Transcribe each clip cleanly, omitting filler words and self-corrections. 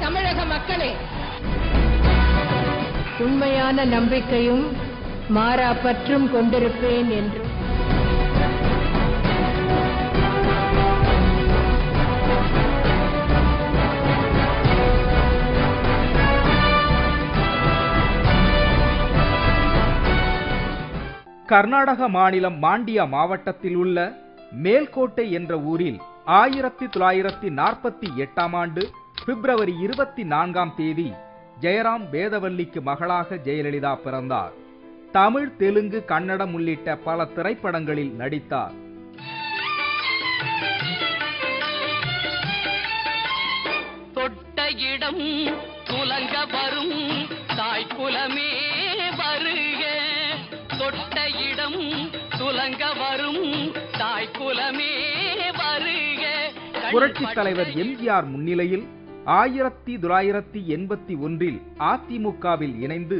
தமிழக மக்களே, உண்மையான நம்பிக்கையும் மாறா பற்றும் கொண்டிருப்பேன் என்றும் கர்நாடக மாநிலம் மாண்டியா மாவட்டத்தில் உள்ள மேல்கோட்டை என்ற ஊரில் 1948ஆம் ஆண்டு பிப்ரவரி 24ஆம் தேதி ஜெயராம் வேதவல்லிக்கு மகளாக ஜெயலலிதா பிறந்தார். தமிழ், தெலுங்கு, கன்னடம் உள்ளிட்ட பல திரைப்படங்களில் நடித்தார். தொட்ட இடம் துலங்க வரும் தாய்க்குலமே வருக, தொட்ட இடம் துலங்க வரும் தாய்க்குலமே வருக. புரட்சித் தலைவர் எம்ஜிஆர் முன்னிலையில் 1981இல் அதிமுகவில் இணைந்து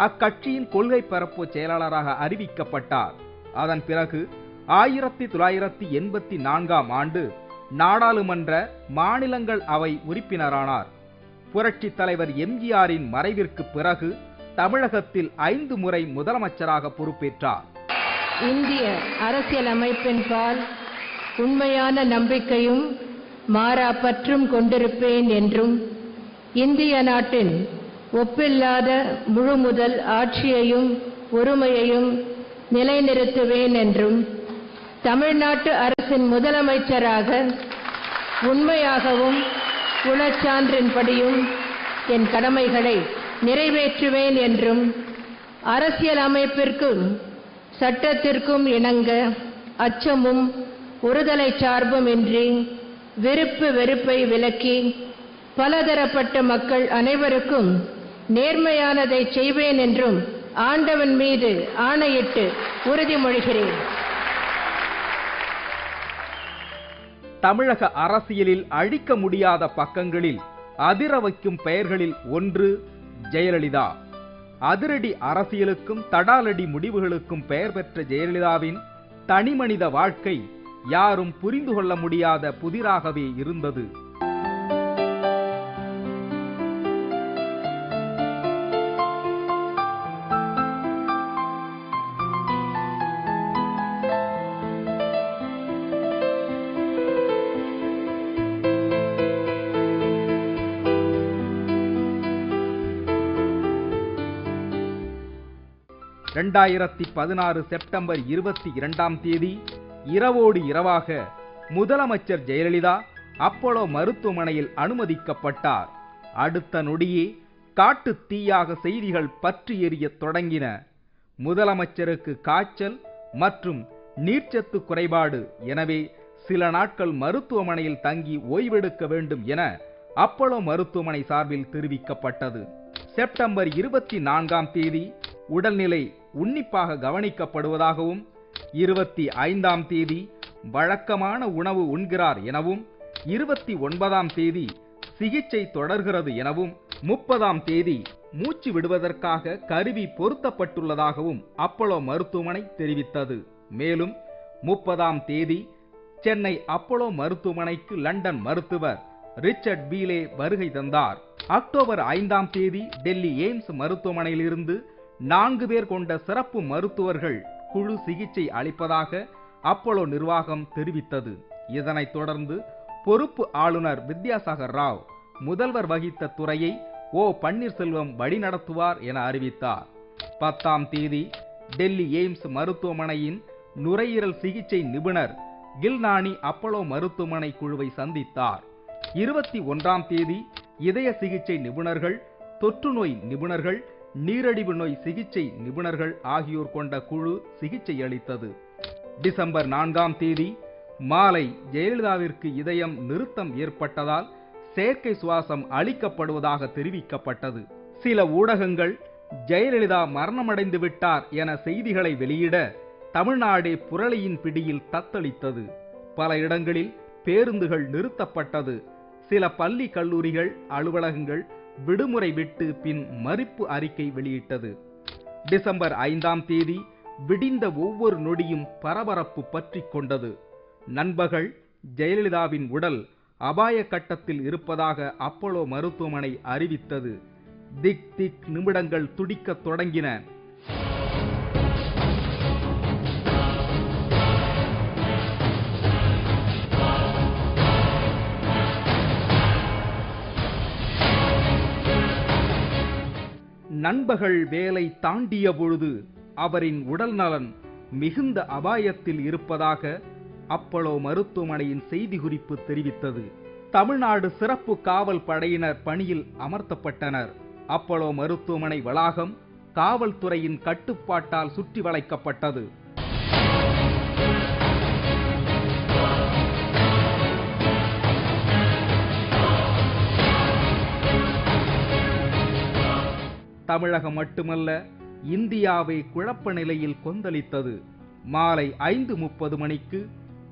அக்கட்சியின் கொள்கை பரப்பு செயலாளராக அறிவிக்கப்பட்டார். அதன் பிறகு 1984ஆம் ஆண்டு நாடாளுமன்ற மாநிலங்கள் அவை உறுப்பினரானார். புரட்சித் தலைவர் எம்ஜிஆரின் மறைவிற்கு பிறகு தமிழகத்தில் 5 முறை முதலமைச்சராக பொறுப்பேற்றார். இந்திய அரசியலமைப்பின் பால் உண்மையான நம்பிக்கையும் மாறா பற்றும் கொண்டிருப்பேன் என்றும் இந்திய நாட்டின் ஒப்பில்லாத முழுமுதல் ஆட்சியையும் ஒருமையையும் நிலைநிறுத்துவேன் என்றும் தமிழ்நாட்டு அரசின் முதலமைச்சராக உண்மையாகவும் உளச்சான்றின்படியும் என் கடமைகளை நிறைவேற்றுவேன் என்றும் அரசியல் அமைப்பிற்கும் சட்டத்திற்கும் இணங்க அச்சமும் ஒருதலை சார்பும் இன்றி விருப்பு வெறுப்பை விலக்கி பலதரப்பட்ட மக்கள் அனைவருக்கும் நேர்மையானதை செய்வேன் என்றும் ஆண்டவன் மீது ஆணையிட்டு உறுதிமொழிகிறேன். தமிழக அரசியலில் அழிக்க முடியாத பக்கங்களில் அதிர வைக்கும் பெயர்களில் ஒன்று ஜெயலலிதா. அதிரடி அரசியலுக்கும் தடாலடி முடிவுகளுக்கும் பெயர் பெற்ற ஜெயலலிதாவின் தனிமனித வாழ்க்கை யாரும் புரிந்து கொள்ள முடியாத புதிராகவே இருந்தது. செப்டம்பர் 22ஆம் தேதி இரவோடு இரவாக முதலமைச்சர் ஜெயலலிதா அப்போலோ மருத்துவமனையில் அனுமதிக்கப்பட்டார். அடுத்த நொடியே காட்டு தீயாக செய்திகள் பற்றி எரியத் தொடங்கின. முதலமைச்சருக்கு காய்ச்சல் மற்றும் நீர்ச்சத்து குறைபாடு, எனவே சில நாட்கள் மருத்துவமனையில் தங்கி ஓய்வெடுக்க வேண்டும் என அப்போலோ மருத்துவமனை சார்பில் தெரிவிக்கப்பட்டது. செப்டம்பர் 24ஆம் தேதி உடல்நிலை உன்னிப்பாக கவனிக்கப்படுவதாகவும் 25ஆம் தேதி வழக்கமான உணவு உண்கிறார் எனவும் 29ஆம் தேதி சிகிச்சை தொடர்கிறது எனவும் 30ஆம் தேதி மூச்சு விடுவதற்காக கருவி பொருத்தப்பட்டுள்ளதாகவும் அப்போலோ மருத்துவமனை தெரிவித்தது. மேலும் 30ஆம் தேதி சென்னை அப்போலோ மருத்துவமனைக்கு லண்டன் மருத்துவர் ரிச்சர்ட் பீலே வருகை தந்தார். அக்டோபர் 5ஆம் தேதி டெல்லி எய்ம்ஸ் மருத்துவமனையிலிருந்து 4 பேர் கொண்ட சிறப்பு மருத்துவர்கள் குழு சிகிச்சை அளிப்பதாக அப்போலோ நிர்வாகம் தெரிவித்தது. இதனைத் தொடர்ந்து பொறுப்பு ஆளுநர் வித்யாசாகர் ராவ் முதல்வர் வகித்த துறையை ஓ பன்னீர்செல்வம் வழிநடத்துவார் என அறிவித்தார். 10ஆம் தேதி டெல்லி எய்ம்ஸ் மருத்துவமனையின் நுரையீரல் சிகிச்சை நிபுணர் கில்நானி அப்போலோ மருத்துவமனை குழுவை சந்தித்தார். 21ஆம் தேதி இதய சிகிச்சை நிபுணர்கள், தொற்றுநோய் நிபுணர்கள், நீரிழிவு நோய் சிகிச்சை நிபுணர்கள் ஆகியோர் கொண்ட குழு சிகிச்சை அளித்தது. டிசம்பர் 4ஆம் தேதி மாலை ஜெயலலிதாவிற்கு இதயம் நிறுத்தம் ஏற்பட்டதால் செயற்கை சுவாசம் அளிக்கப்படுவதாக தெரிவிக்கப்பட்டது. சில ஊடகங்கள் ஜெயலலிதா மரணமடைந்து விட்டார் என செய்திகளை வெளியிட தமிழ்நாடே புரளியின் பிடியில் தத்தளித்தது. பல இடங்களில் பேருந்துகள் நிறுத்தப்பட்டது. சில பள்ளி கல்லூரிகள் அலுவலகங்கள் விடுமுறை விட்டு பின் மறுப்பு அறிக்கை வெளியிட்டது. டிசம்பர் 5ஆம் தேதி விடிந்த ஒவ்வொரு நொடியும் பரபரப்பு பற்றி கொண்டது. நண்பகல் ஜெயலலிதாவின் உடல் அபாய கட்டத்தில் இருப்பதாக அப்போலோ மருத்துவமனை அறிவித்தது. திக் திக் நிமிடங்கள் துடிக்கத் தொடங்கின. நண்பகல் வேலை தாண்டிய பொழுது அவரின் உடல் நலன் மிகுந்த அபாயத்தில் இருப்பதாக அப்போலோ மருத்துவமனையின் செய்திக்குறிப்பு தெரிவித்தது. தமிழ்நாடு சிறப்பு காவல் படையினர் பணியில் அமர்த்தப்பட்டனர். அப்போலோ மருத்துவமனை வளாகம் காவல்துறையின் கட்டுப்பாட்டால் சுற்றி வளைக்கப்பட்டது. தமிழகம் மட்டுமல்ல, இந்தியாவை குழப்ப நிலையில் கொந்தளித்தது. மாலை 5:30 மணிக்கு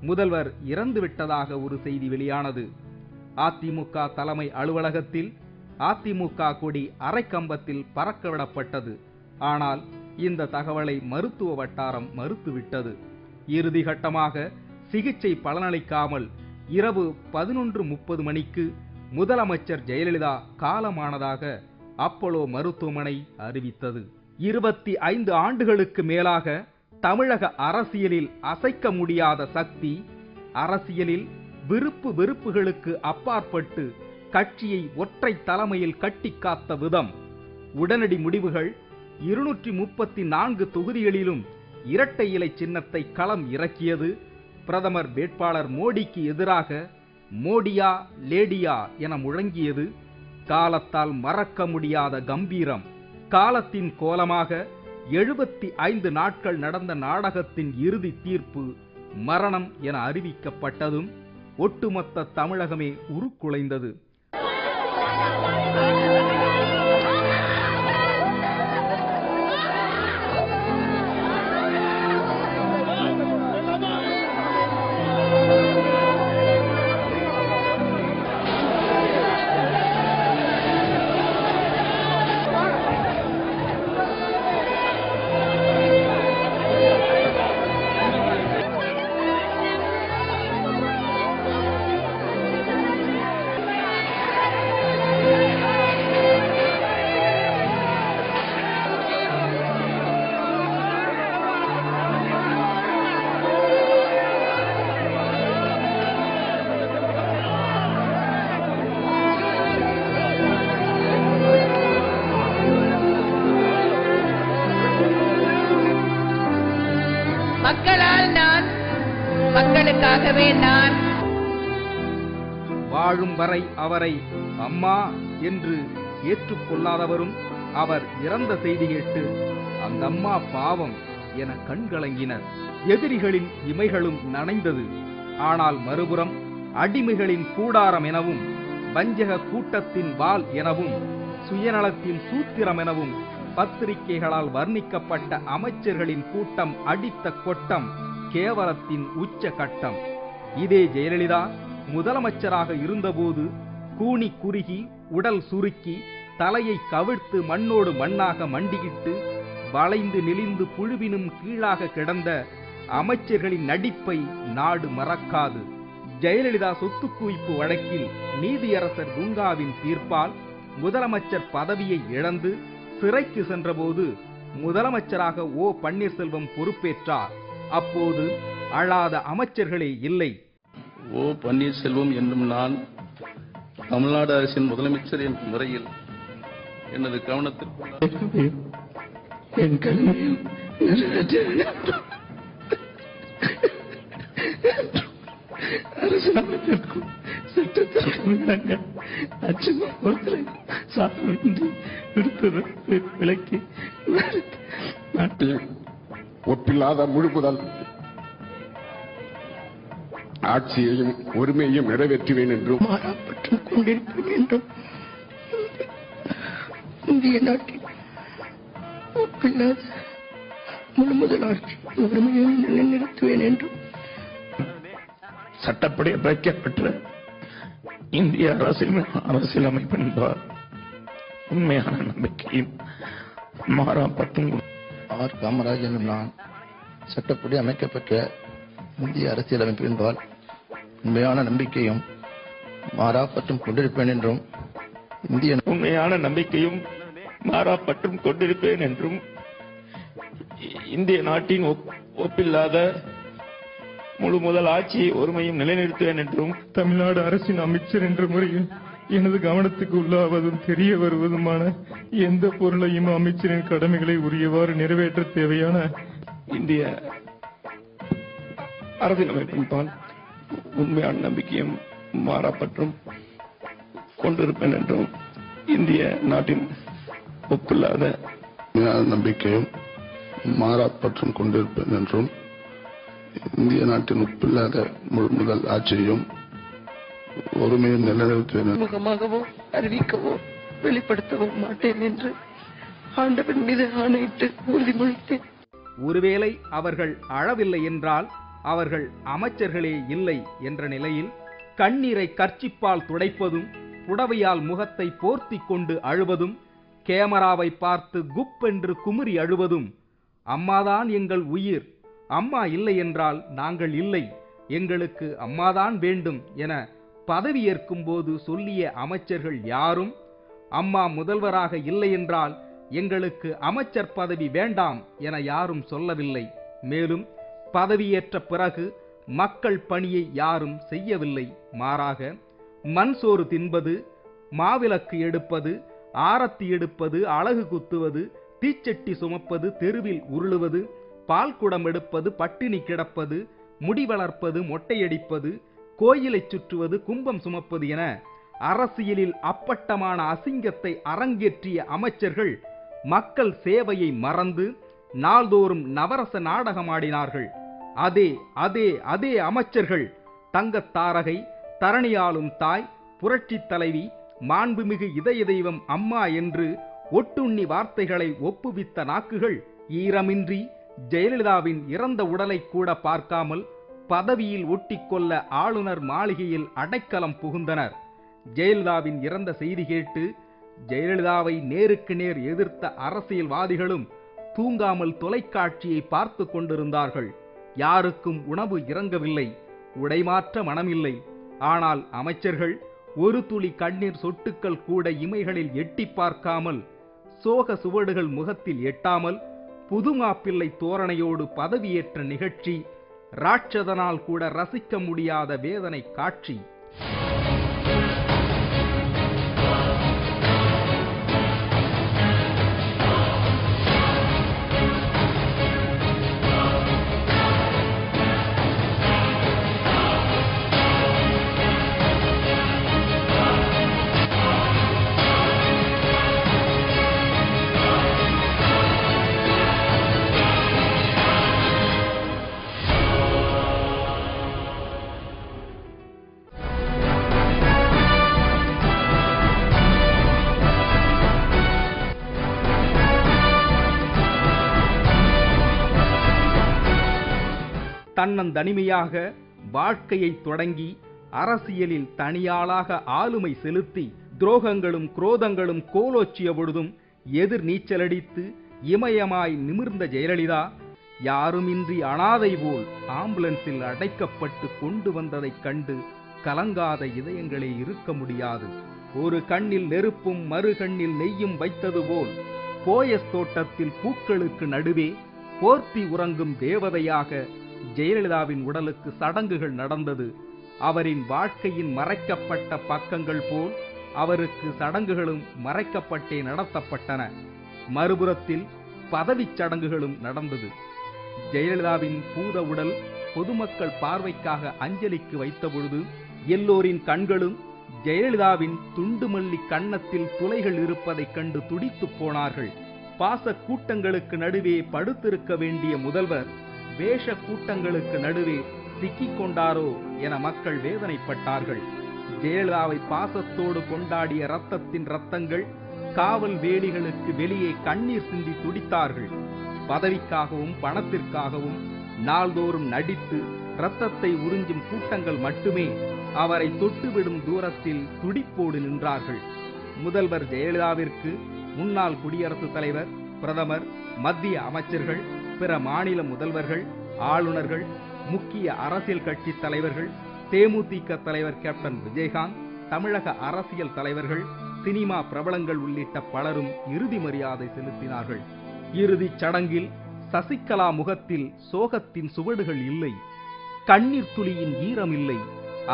முதல்வர் இறந்துவிட்டதாக ஒரு செய்தி வெளியானது. அதிமுக தலைமை அலுவலகத்தில் அதிமுக கொடி அரைக்கம்பத்தில் பறக்கவிடப்பட்டது. ஆனால் இந்த தகவலை மருத்துவ வட்டாரம் மறுத்துவிட்டது. இறுதி கட்டமாக சிகிச்சை பலனளிக்காமல் இரவு 11:30 மணிக்கு முதலமைச்சர் ஜெயலலிதா காலமானதாக அப்போலோ மருத்துவமனை அறிவித்தது. 25 ஆண்டுகளுக்கு மேலாக தமிழக அரசியலில் அசைக்க முடியாத சக்தி, அரசியலில் விருப்பு வெறுப்புகளுக்கு அப்பாற்பட்டு கட்சியை ஒற்றை தலைமையில் கட்டி காத்த விதம், உடனடி முடிவுகள், 234 தொகுதிகளிலும் இரட்டை இலை சின்னத்தை களம் இறக்கியது, பிரதமர் வேட்பாளர் மோடிக்கு எதிராக மோடியா லேடியா என முழங்கியது, காலத்தால் மறக்க முடியாத கம்பீரம், காலத்தின் கோலமாக 75 நாட்கள் நடந்த நாடகத்தின் இறுதி தீர்ப்பு மரணம் என அறிவிக்கப்பட்டதும் ஒட்டுமொத்த தமிழகமே உருக்குலைந்தது. மக்களால் நான், மக்களுக்காகவே நான். வாழும் வரை அவரை அம்மா என்று ஏற்றுக்கொள்ளாதவரும் அவர் இறந்த செய்தி கேட்டு அந்த அம்மா பாவம் என கண்கலங்கினர். எதிரிகளின் இமைகளும் நனைந்தது. ஆனால் மறுபுறம் அடிமைகளின் கூடாரம் எனவும், வஞ்சக கூட்டத்தின் வாள் எனவும், சுயநலத்தின் சூத்திரம் எனவும் பத்திரிகைகளால் வர்ணிக்கப்பட்ட அமைச்சர்களின் கூட்டம் அடித்த கொட்டம் கேவலத்தின் உச்ச கட்டம். இதே ஜெயலலிதா முதலமைச்சராக இருந்தபோது கூனி குறுகி, உடல் சுருக்கி, தலையை கவிழ்த்து மண்ணோடு மண்ணாக மண்டியிட்டு வளைந்து நெளிந்து புழுவினும் கீழாக கிடந்த அமைச்சர்களின் நடிப்பை நாடு மறக்காது. ஜெயலலிதா சொத்து குவிப்பு வழக்கில் நீதியரசர் குங்காவின் தீர்ப்பால் முதலமைச்சர் பதவியை இழந்து சிறைக்கு சென்றபோது முதலமைச்சராக ஓ பன்னீர்செல்வம் பொறுப்பேற்றார். அப்போது அழாத அமைச்சர்களே இல்லை. ஓ பன்னீர்செல்வம் என்னும் நான் தமிழ்நாடு அரசின் முதலமைச்சர் என்ற முறையில் எனது கவனத்திற்கு என் கடமையும் அரசாங்கத்திற்கும் சட்டத்திற்கும் இணங்க அச்சமும் பொறுத்தலை சாதனமின்றி விலக்கி நாட்டில் ஒப்பில்லாத முழுமுதல் ஆட்சியையும் ஒருமையையும் நிறைவேற்றுவேன் என்றும் மாறாப்பட்டுக் கொண்டிருப்பேன் என்றும் இந்திய நாட்டில் ஒப்பில்லாத முழுமுதல் ஆட்சி ஒருமையையும் நிலைநிறுத்துவேன் என்றும் சட்டப்படி அமைக்கப்பட்ட இந்திய அரசியலமைப்பின்பால் உண்மையான நம்பிக்கையும் மாறாப்பட்டும் ஆர். காமராஜ் என்னும் நான் சட்டப்படி அமைக்கப்பட்ட இந்திய அரசியலமைப்பின்பால் உண்மையான நம்பிக்கையும் மாறாப்பற்றும் கொண்டிருப்பேன் என்றும் இந்திய உண்மையான நம்பிக்கையும் மாறாப்பற்றும் கொண்டிருப்பேன் என்றும் இந்திய நாட்டின் ஒப்பில்லாத முழு முதல் ஆட்சியை ஒருமையும் நிலைநிறுத்துவேன் என்றும் தமிழ்நாடு அரசின் அமைச்சர் என்ற முறையில் எனது கவனத்துக்கு உள்ளாவதும் தெரிய வருவதுமான எந்த பொருளையும் அமைச்சரின் கடமைகளை உரியவாறு நிறைவேற்ற தேவையான இந்திய அரசியலமைப்பின் பால் உண்மையான நம்பிக்கையும் மாறாப்பற்றும் கொண்டிருப்பேன் என்றும் இந்திய நாட்டின் ஒப்பில்லாத நம்பிக்கையும் மாறாப்பற்றும் கொண்டிருப்பேன் என்றும் இந்திய நாட்டின் ஒப்பில்லாத முழு முதல் ஆட்சியையும் ஒருமையும் நிலைநிறுத்துவேன் முகமாகவோ அறிவிக்கவோ வெளிப்படுத்தவோ மாட்டேன் என்று ஆண்டவன் மீது ஆணையிட்டு உறுதிமொழித்தேன். ஒருவேளை அவர்கள் அழவில்லை என்றால் அவர்கள் அமைச்சர்களே இல்லை என்ற நிலையில் கண்ணீரை கர்ச்சிப்பால் துடைப்பதும் புடவையால் முகத்தை போர்த்தி கொண்டு அழுவதும் கேமராவை பார்த்து குப்பென்று குமுறி அழுவதும் அம்மாதான் எங்கள் உயிர், அம்மா இல்லை என்றால் நாங்கள் இல்லை, எங்களுக்கு அம்மாதான் வேண்டும் என பதவியேற்கும் போது சொல்லிய அமைச்சர்கள் யாரும் அம்மா முதல்வராக இல்லை என்றால் எங்களுக்கு அமைச்சர் பதவி வேண்டாம் என யாரும் சொல்லவில்லை. மேலும் பதவியேற்ற பிறகு மக்கள் பணியை யாரும் செய்யவில்லை. மாறாக மண் சோறு தின்பது, மாவிளக்கு எடுப்பது, ஆரத்தி எடுப்பது, அலகு குத்துவது, தீச்சட்டி சுமப்பது, தெருவில் உருளுவது, பால்குடம் எடுப்பது, பட்டினி கிடப்பது, முடி வளர்ப்பது, மொட்டையடிப்பது, கோயிலை சுற்றுவது, கும்பம் சுமப்பது என அரசியலில் அப்பட்டமான அசிங்கத்தை அரங்கேற்றிய அமைச்சர்கள் மக்கள் சேவையை மறந்து நாள்தோறும் நவரச நாடகமாடினார்கள். அதே அமைச்சர்கள் தங்கத்தாரகை, தரணியாளும் தாய், புரட்சி தலைவி, மாண்புமிகு இதய தெய்வம் அம்மா என்று ஒட்டுண்ணி வார்த்தைகளை ஒப்புவித்த நாக்குகள் ஈரமின்றி ஜெயலலிதாவின் இறந்த உடலை கூட பார்க்காமல் பதவியில் ஒட்டிக்கொள்ள ஆளுநர் மாளிகையில் அடைக்கலம் புகுந்தனர். ஜெயலலிதாவின் இறந்த செய்தி கேட்டு ஜெயலலிதாவை நேருக்கு நேர் எதிர்த்த அரசியல்வாதிகளும் தூங்காமல் தொலைக்காட்சியை பார்த்து கொண்டிருந்தார்கள். யாருக்கும் உணவு இறங்கவில்லை, உடைமாற்ற மனமில்லை. ஆனால் அமைச்சர்கள் ஒரு துளி கண்ணீர் சொட்டுக்கள் கூட இமைகளில் எட்டி பார்க்காமல், சோக சுவடுகள் முகத்தில் எட்டாமல், புதுமாப்பிள்ளை தோரணையோடு பதவியேற்ற நிகழ்ச்சி ராட்சதனால் கூட ரசிக்க முடியாத வேதனை காட்சி. தன்னந்தனிமையாக வாழ்க்கையை தொடங்கி அரசியலில் தனியாளாக ஆளுமை செலுத்தி துரோகங்களும் குரோதங்களும் கோலோச்சிய பொழுதும் எதிர் நீச்சலடித்து இமயமாய் நிமிர்ந்த ஜெயலலிதா யாருமின்றி அனாதை போல் ஆம்புலன்ஸில் அடைக்கப்பட்டு கொண்டு வந்ததைக் கண்டு கலங்காத இதயங்களே இருக்க முடியாது. ஒரு கண்ணில் நெருப்பும் மறு கண்ணில் நெய்யும் வைத்தது போல் போயஸ் தோட்டத்தில் பூக்களுக்கு நடுவே போர்த்தி உறங்கும் தேவதையாக ஜெயலலிதாவின் உடலுக்கு சடங்குகள் நடந்தது. அவரின் வாழ்க்கையின் மறைக்கப்பட்ட பக்கங்கள் போல் அவருக்கு சடங்குகளும் மறைக்கப்பட்டே நடத்தப்பட்டன. மறுபுறத்தில் பதவிச் சடங்குகளும் நடந்தது. ஜெயலலிதாவின் பூத உடல் பொதுமக்கள் பார்வைக்காக அஞ்சலிக்கு வைத்தபொழுது எல்லோரின் கண்களும் ஜெயலலிதாவின் துண்டுமல்லி கன்னத்தில் துளைகள் இருப்பதைக் கண்டு துடித்துப் போனார்கள். பாச கூட்டங்களுக்கு நடுவே படுத்திருக்க வேண்டிய முதல்வர் வேஷ கூட்டங்களுக்கு நடுவே சிக்கிக் கொண்டாரோ என மக்கள் வேதனைப்பட்டார்கள். ஜெயலலிதாவை பாசத்தோடு கொண்டாடிய ரத்தத்தின் ரத்தங்கள் காவல் வேலிகளுக்கு வெளியே கண்ணீர் சிந்தி துடித்தார்கள். பதவிக்காகவும் பணத்திற்காகவும் நாள்தோறும் நடித்து இரத்தத்தை உறிஞ்சும் கூட்டங்கள் மட்டுமே அவரை தொட்டுவிடும் தூரத்தில் துடிப்போடு நின்றார்கள். முதல்வர் ஜெயலலிதாவிற்கு முன்னாள் குடியரசுத் தலைவர், பிரதமர், மத்திய அமைச்சர்கள், பிற மாநில முதல்வர்கள், ஆளுநர்கள், முக்கிய அரசியல் கட்சி தலைவர்கள், தேமுதிக தலைவர் கேப்டன் விஜயகாந்த், தமிழக அரசியல் தலைவர்கள், சினிமா பிரபலங்கள் உள்ளிட்ட பலரும் இறுதி மரியாதை செலுத்தினார்கள். இறுதிச் சடங்கில் சசிகலா முகத்தில் சோகத்தின் சுவடுகள் இல்லை, கண்ணீர் துளியின் ஈரம் இல்லை.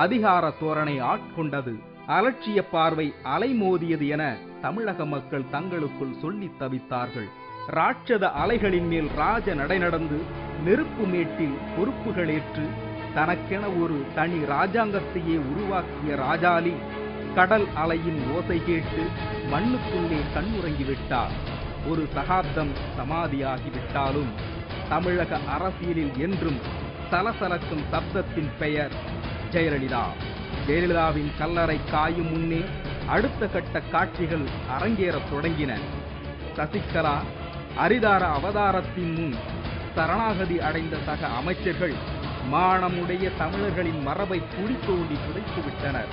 அதிகார தோரணை ஆட்கொண்டது, அலட்சிய பார்வை அலைமோதியது என தமிழக மக்கள் தங்களுக்குள் சொல்லி தவித்தார்கள். ராட்சத அலைகளின் மேல் ராஜ நடை நடந்து, நெருப்பு மேட்டில் பொறுப்புகளேற்று, தனக்கென ஒரு தனி ராஜாங்கத்தையே உருவாக்கிய ராஜாலி கடல் அலையின் ஓசை கேட்டு மண்ணுக்குள்ளே கண்ணுறங்கிவிட்டார். ஒரு சகாப்தம் சமாதியாகிவிட்டாலும் தமிழக அரசியலில் என்றும் சலசலக்கும் சப்தத்தின் பெயர் ஜெயலலிதா. ஜெயலலிதாவின் கல்லறை காயும் முன்னே அடுத்த கட்ட காட்சிகள் அரங்கேறத் தொடங்கின. சசிகலா அரிதார அவதாரத்தின் முன் சரணாகதி அடைந்த சக அமைச்சர்கள் மானமுடைய தமிழர்களின் மரபை குழி தோண்டி புதைத்துவிட்டனர்.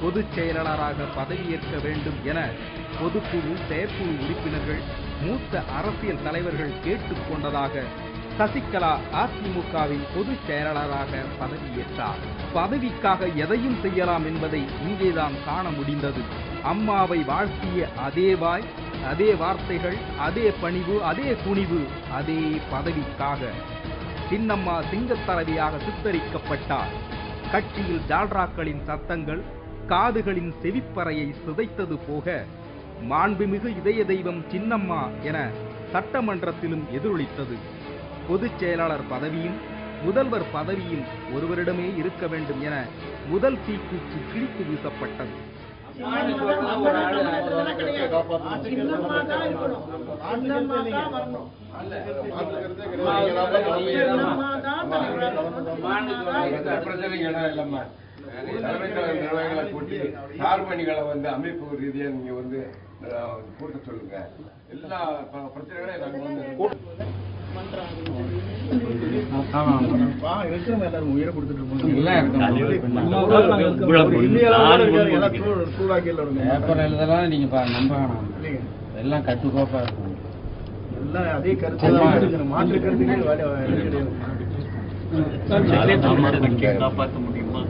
பொதுச் செயலாளராக பதவியேற்க வேண்டும் என பொதுக்குழு, செயற்குழு உறுப்பினர்கள், மூத்த அரசியல் தலைவர்கள் கேட்டுக் கொண்டதாக சசிகலா அதிமுகவின் பொதுச் செயலாளராக பதவியேற்றார். பதவிக்காக எதையும் செய்யலாம் என்பதை இங்கேதான் காண முடிந்தது. அம்மாவை வாழ்த்திய அதே வாய், அதே வார்த்தைகள், அதே பணிவு, அதே துணிவு, அதே பதவிக்காக. சின்னம்மா சிங்கத்தலைவியாக சித்தரிக்கப்பட்டார். கட்சியில் ஜால்ராக்களின் சத்தங்கள் காதுகளின் செவிப்பறையை சிதைத்தது போக, மாண்புமிகு இதய தெய்வம் சின்னம்மா என சட்டமன்றத்திலும் எதிரொலித்தது. பொதுச் செயலாளர் பதவியும் முதல்வர் பதவியும் ஒருவரிடமே இருக்க வேண்டும் என முதல் தீக்குச்சி கிழித்து வீசப்பட்டது. சார்பணிகளை அமைப்பு ரீதியா நீங்க கூட்ட சொல்லுங்க. எல்லா பிரச்சனைகளையும் உயிரை கொடுத்துட்டு நீங்க நம்பணும். எல்லாம் கட்டுக்கோப்பா இருக்கும். எல்லாம் அதே கருத்து மாற்று கருத்துக்கள் காப்பாற்ற முடியுமா?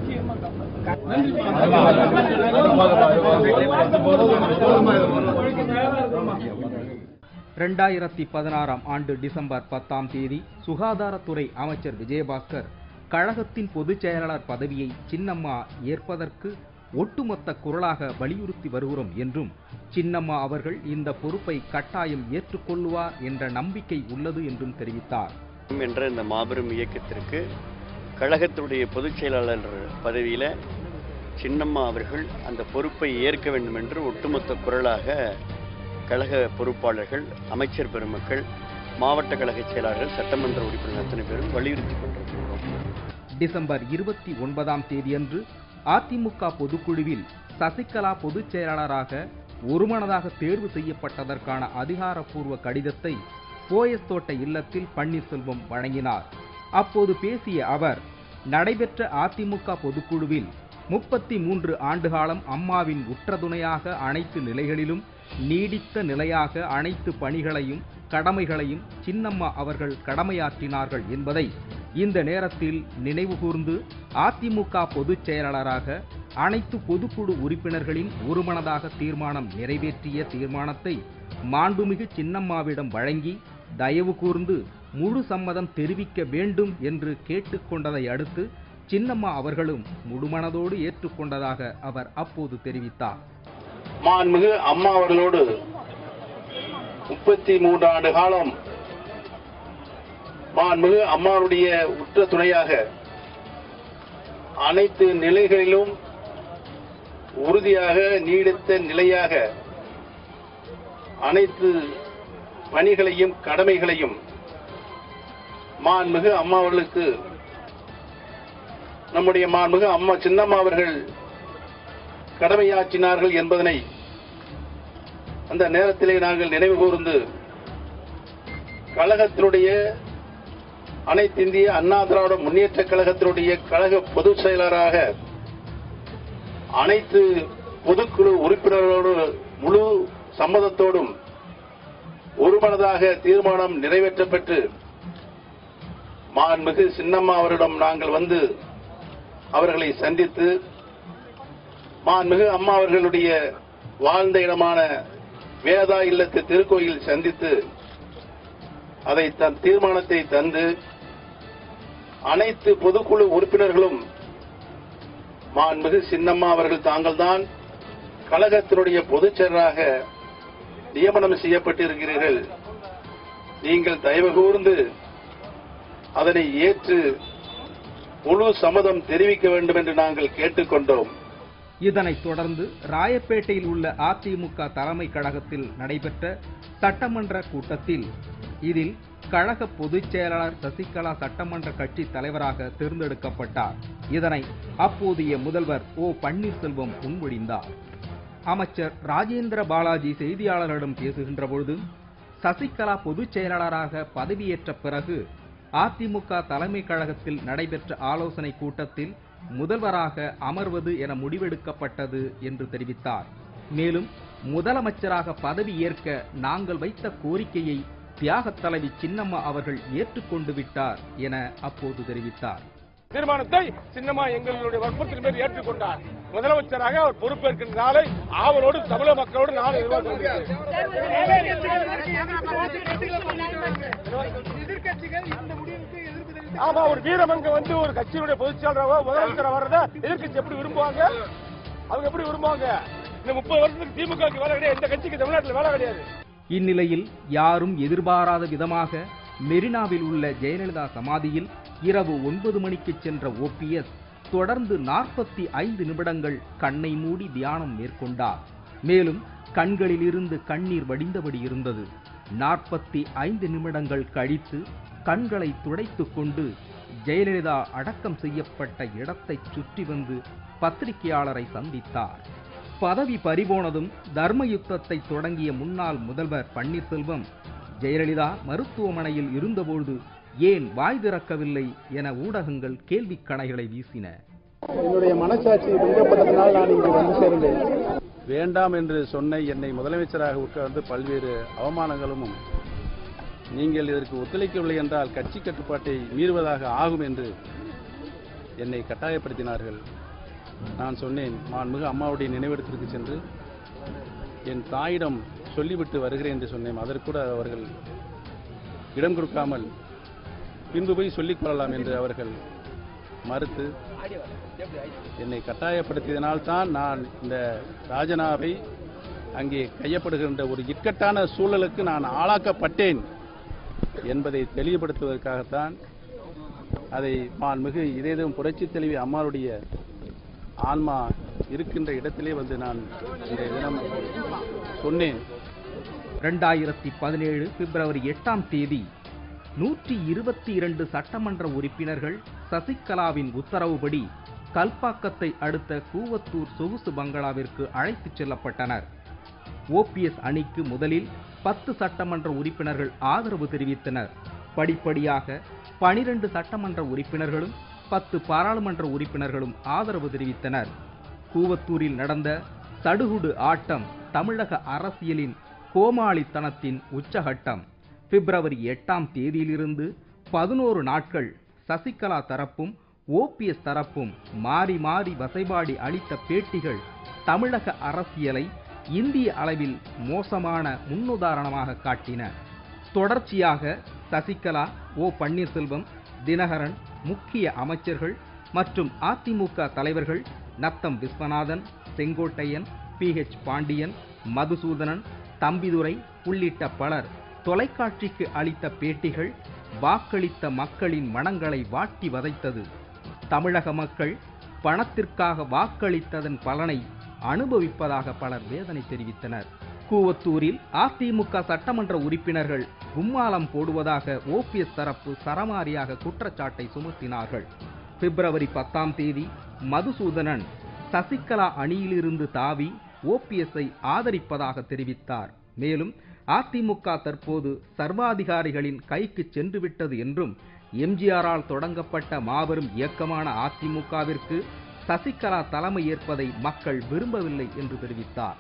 2016 ஆண்டு டிசம்பர் 10ஆம் தேதி சுகாதாரத்துறை அமைச்சர் விஜயபாஸ்கர் கழகத்தின் பொதுச் செயலாளர் பதவியை சின்னம்மா ஏற்பதற்கு ஒட்டுமொத்த குரலாக வலியுறுத்தி வருகிறோம் என்றும், சின்னம்மா அவர்கள் இந்த பொறுப்பை கட்டாயம் ஏற்றுக்கொள்வார் என்ற நம்பிக்கை உள்ளது என்றும் தெரிவித்தார். என்ற இந்த மாபெரும் இயக்கத்திற்கு கழகத்துடைய பொதுச் செயலாளர் பதவியில சின்னம்மா அவர்கள் அந்த பொறுப்பை ஏற்க வேண்டும் என்று ஒட்டுமொத்த குரலாக கழக பொறுப்பாளர்கள், அமைச்சர் பெருமக்கள், மாவட்ட கழக செயலாளர்கள், சட்டமன்ற உறுப்பினர்கள் அத்தனை பேரும் வலியுறுத்தி கொண்டிருக்கிறோம். டிசம்பர் 29ஆம் தேதியன்று அதிமுக பொதுக்குழுவில் சசிகலா பொதுச் செயலாளராக ஒருமனதாக தேர்வு செய்யப்பட்டதற்கான அதிகாரப்பூர்வ கடிதத்தை போயஸ் தோட்ட இல்லத்தில் பன்னீர்செல்வம் வழங்கினார். அப்போது பேசிய அவர், நடைபெற்ற அதிமுக பொதுக்குழுவில் 33 ஆண்டுகாலம் அம்மாவின் உற்ற துணையாக அனைத்து நிலைகளிலும் நீடித்த நிலையாக அனைத்து பணிகளையும் கடமைகளையும் சின்னம்மா அவர்கள் கடமையாற்றினார்கள் என்பதை இந்த நேரத்தில் நினைவுகூர்ந்து, அதிமுக பொதுச் செயலாளராக அனைத்து பொதுக்குழு உறுப்பினர்களின் ஒருமனதாக தீர்மானம் நிறைவேற்றிய தீர்மானத்தை மாண்புமிகு சின்னம்மாவிடம் வழங்கி தயவு கூர்ந்து முழு சம்மதம் தெரிவிக்க வேண்டும் என்று கேட்டுக்கொண்டதை அடுத்து சின்னம்மா அவர்களும் முழுமனதோடு ஏற்றுக்கொண்டதாக அவர் அப்போது தெரிவித்தார். மாண்புமிகு அம்மா அவர்களோடு 33 ஆண்டு காலம் மாண்புமிகு அம்மாவுடைய உற்ற துணையாக அனைத்து நிலைகளிலும் உறுதியாக நீடித்த நிலையாக அனைத்து பணிகளையும் கடமைகளையும் மாண்புமிகு அம்மா அவர்களுக்கு நம்முடைய மாண்புமிகு அம்மா சின்னம்மா அவர்கள் கடமையாற்றினார்கள் என்பதனை அந்த நேரத்திலே நாங்கள் நினைவு கூர்ந்து, கழகத்தினுடைய அனைத்து இந்திய அண்ணா திராவிட முன்னேற்ற கழகத்தினுடைய கழக பொதுச் செயலராக அனைத்து பொதுக்குழு உறுப்பினர்களோடு முழு சம்மதத்தோடும் ஒருமனதாக தீர்மானம் நிறைவேற்றப்பட்டு மாண்புமிகு சின்னம்மா அவரிடம் நாங்கள் வந்து அவர்களை சந்தித்து மாண்புமிகு அம்மா அவர்களுடைய வாழ்ந்த இடமான வேதா இல்லத்து திருக்கோயில் சந்தித்து அதை தன் தீர்மானத்தை தந்து அனைத்து பொதுக்குழு உறுப்பினர்களும் மாண்புமிகு சின்னம்மா அவர்கள் தாங்கள்தான் கழகத்தினுடைய பொதுச் செயலராக நியமனம் செய்யப்பட்டிருக்கிறீர்கள், நீங்கள் தயவு கூர்ந்து அதனை ஏற்று முழு சம்மதம் தெரிவிக்க வேண்டும் என்று நாங்கள் கேட்டுக்கொண்டோம். இதனைத் தொடர்ந்து ராயப்பேட்டையில் உள்ள அதிமுக தலைமை கழகத்தில் நடைபெற்ற சட்டமன்ற கூட்டத்தில் இதில் கழக பொதுச் செயலாளர் சசிகலா சட்டமன்ற கட்சி தலைவராக தேர்ந்தெடுக்கப்பட்டார். இதனை அப்போதைய முதல்வர் ஓ பன்னீர்செல்வம் முன்மொழிந்தார். அமைச்சர் ராஜேந்திர பாலாஜி செய்தியாளர்களிடம் பேசுகின்ற பொழுது, சசிகலா பொதுச் செயலாளராக பதவியேற்ற பிறகு அதிமுக தலைமை கழகத்தில் நடைபெற்ற ஆலோசனை கூட்டத்தில் முதல்வராக அமர்வது என முடிவெடுக்கப்பட்டது என்று தெரிவித்தார். மேலும் முதலமைச்சராக பதவி ஏற்க நாங்கள் வைத்த கோரிக்கையை தியாகத் தலைவி சின்னம்மா அவர்கள் ஏற்றுக்கொண்டு விட்டார் என அப்போது தெரிவித்தார். தீர்மானத்தை சின்னம்மா எங்களுடைய வற்புறுத்தலின் பேர் ஏற்றுக்கொண்டார். முதலமைச்சராக அவர் பொறுப்பேற்கின்ற நாளை ஆவலோடு தமிழக மக்களோடு நான் எதிர்பார்க்கிறேன். ஆமா, ஒரு வீரமங்க ஒரு கட்சியினுடைய பொதுச் செயலராக முதலமைச்சர் வர்றத எதிர்கட்சி எப்படி விரும்புவாங்க? அவங்க எப்படி விரும்புவாங்க? இந்த 30 வருஷத்துக்கு திமுக வேலை கிடையாது, இந்த கட்சிக்கு தமிழ்நாட்டில் வேலை கிடையாது. இந்நிலையில் யாரும் எதிர்பாராத விதமாக மெரினாவில் உள்ள ஜெயலலிதா சமாதியில் இரவு 9 மணிக்கு சென்ற ஓபிஎஸ் தொடர்ந்து 45 நிமிடங்கள் கண்ணை மூடி தியானம் மேற்கொண்டார். மேலும் கண்களில் இருந்து கண்ணீர் வடிந்தபடி இருந்தது. 45 நிமிடங்கள் கழித்து கண்களை துடைத்துக் கொண்டு ஜெயலலிதா அடக்கம் செய்யப்பட்ட இடத்தை சுற்றி வந்து பத்திரிகையாளரை சந்தித்தார். பதவி பறிபோனதும் தர்ம யுத்தத்தை தொடங்கிய முன்னாள் முதல்வர் பன்னீர்செல்வம் ஜெயலலிதா மருத்துவமனையில் இருந்தபோது ஏன் வாய் திறக்கவில்லை என ஊடகங்கள் கேள்விக் கணைகளை வீசின. என்னுடைய மனசாட்சி துன்பப்பட்டதனால் நான் இங்கு வந்து சேர்ந்தேன். வேண்டாம் என்று சொன்ன என்னை முதலமைச்சராக உட்கார்ந்து பல்வேறு அவமானங்களும், நீங்கள் இதற்கு ஒத்துழைக்கவில்லை என்றால் கட்சி கட்டுப்பாட்டை மீறுவதாக ஆகும் என்று என்னை கட்டாயப்படுத்தினார்கள். நான் சொன்னேன், மாண்புமிகு அம்மாவுடைய நினைவிடத்திற்கு சென்று என் தாயிடம் சொல்லிவிட்டு வருகிறேன் என்று சொன்னேன். அதற்கூட அவர்கள் இடம் கொடுக்காமல் பின்பு போய் சொல்லிக் கொள்ளலாம் என்று அவர்கள் மறுத்து என்னை கட்டாயப்படுத்தியதனால்தான் நான் இந்த ராஜினாவை அங்கே கையப்படுகின்ற ஒரு இக்கட்டான சூழலுக்கு நான் ஆளாக்கப்பட்டேன் என்பதை தெளிவுபடுத்துவதற்காகத்தான் அதை மாண்புமிகு இதேதும் புரட்சித் தலைவி அம்மாவுடைய ஆன்மா இருக்கின்ற இடத்திலே வந்து நான் இந்த தினம் சொன்னேன். 2017 பிப்ரவரி 8ஆம் தேதி 122 சட்டமன்ற உறுப்பினர்கள் சசிகலாவின் உத்தரவுப்படி கல்பாக்கத்தை அடுத்த கூவத்தூர் சொகுசு பங்களாவிற்கு அழைத்துச் செல்லப்பட்டனர். ஓபிஎஸ் அணிக்கு முதலில் 10 சட்டமன்ற உறுப்பினர்கள் ஆதரவு தெரிவித்தனர். படிப்படியாக 12 சட்டமன்ற உறுப்பினர்களும் 10 பாராளுமன்ற உறுப்பினர்களும் ஆதரவு தெரிவித்தனர். கூவத்தூரில் நடந்த சடுகுடு ஆட்டம் தமிழக அரசியலின் கோமாளித்தனத்தின் உச்சகட்டம். பிப்ரவரி 8ஆம் தேதியிலிருந்து 11 நாட்கள் சசிகலா தரப்பும் ஓபிஎஸ் தரப்பும் மாறி மாறி வசைபாடி அளித்த பேட்டிகள் தமிழக அரசியலை இந்திய அளவில் மோசமான முன்னுதாரணமாக காட்டின. தொடர்ச்சியாக சசிகலா, ஓ பன்னீர்செல்வம், தினகரன், முக்கிய அமைச்சர்கள் மற்றும் அதிமுக தலைவர்கள் நத்தம் விஸ்வநாதன், செங்கோட்டையன், PH பாண்டியன், மதுசூதனன், தம்பிதுரை உள்ளிட்ட பலர் தொலைக்காட்சிக்கு அளித்த பேட்டிகள் வாக்களித்த மக்களின் மனங்களை வாட்டி வதைத்தது. தமிழக மக்கள் பணத்திற்காக வாக்களித்ததன் பலனை அனுபவிப்பதாக பலர் வேதனை தெரிவித்தனர். கூவத்தூரில் அதிமுக சட்டமன்ற உறுப்பினர்கள் கும்மாளம் போடுவதாக ஓபிஎஸ் தரப்பு சரமாரியாக குற்றச்சாட்டை சுமத்தினார்கள். பிப்ரவரி 10ஆம் தேதி மதுசூதனன் சசிகலா அணியிலிருந்து தாவி ஓபிஎஸ்ஐ ஆதரிப்பதாக தெரிவித்தார். மேலும் அதிமுக தற்போது சர்வாதிகாரிகளின் கைக்கு சென்றுவிட்டது என்றும் எம்ஜிஆரால் தொடங்கப்பட்ட மாபெரும் இயக்கமான அதிமுகவிற்கு சசிகலா தலைமை ஏற்பதை மக்கள் விரும்பவில்லை என்று தெரிவித்தார்.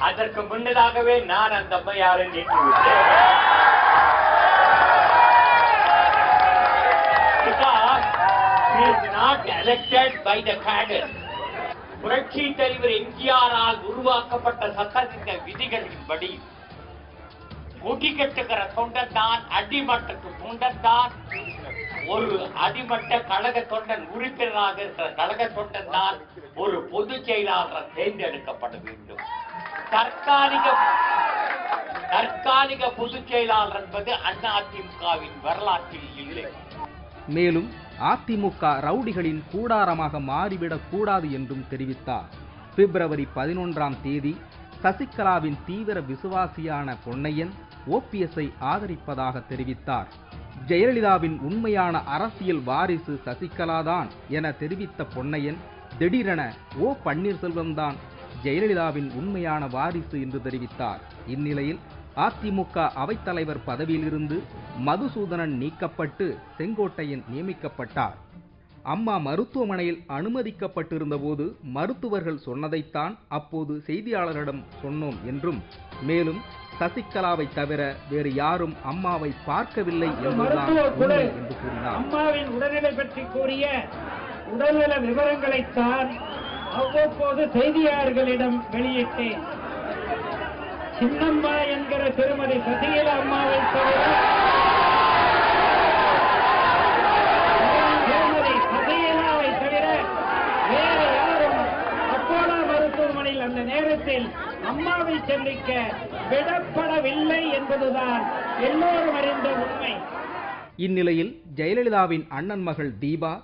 அதற்கு முன்னதாகவே நான் அந்த அம்மையாரை நீக்கிவிட்டேன். is not elected by the cadre. புரட்சி தலைவர் எம்ஜிஆரால் உருவாக்கப்பட்ட சட்டத்திட்ட விதிகளின்படி முடிக்கட்டுகிற தொண்டன் தான், அடிமட்டத்து தொண்டன் தான், ஒரு அடிமட்ட கழக தொண்டன் உறுப்பினராக இருக்கிற கழக தொண்டன் தான் ஒரு பொதுச் செயலாளர் தேர்ந்தெடுக்கப்பட வேண்டும். தற்காலிக பொதுச் செயலாளர் என்பது அதிமுகவின் வரலாற்றில் இல்லை. மேலும் அதிமுக ரவுடிகளின் கூடாரமாக மாறிவிடக் கூடாது என்றும் தெரிவித்தார். பிப்ரவரி 11ஆம் தேதி சசிகலாவின் தீவிர விசுவாசியான பொன்னையன் ஓபிஎஸ்ஐ ஆதரிப்பதாக தெரிவித்தார். ஜெயலலிதாவின் உண்மையான அரசியல் வாரிசு சசிகலாதான் என தெரிவித்த பொன்னையன் திடீரென ஓ பன்னீர்செல்வம் தான் ஜெயலலிதாவின் உண்மையான வாரிசு என்று தெரிவித்தார். இந்நிலையில் அதிமுக அவைத்தலைவர் பதவியிலிருந்து மதுசூதனன் நீக்கப்பட்டு செங்கோட்டையன் நியமிக்கப்பட்டார். அம்மா மருத்துவமனையில் அனுமதிக்கப்பட்டிருந்த போது மருத்துவர்கள் சொன்னதைத்தான் அப்போது செய்தியாளரிடம் சொன்னோம் என்றும், மேலும் சசிகலாவை தவிர வேறு யாரும் அம்மாவை பார்க்கவில்லை என்பதுதான் உண்மை என்று கூறினார். அம்மாவின் உடல்நிலை பற்றி கூறிய உடல்நல விவரங்களைத்தான் அவ்வப்போது செய்தியாளர்களிடம் வெளியிட்டேன். சின்னம்மா என்கிற திருமதி சசிகலா அம்மாவை தவிர வேறு யாரும் அப்போலோ மருத்துவமனையில் அந்த நேரத்தில் அம்மாவை சந்திக்க விடப்படவில்லை என்பதுதான் எல்லோரும் அறிந்த உண்மை. இந்நிலையில் ஜெயலலிதாவின் அண்ணன் மகள் தீபா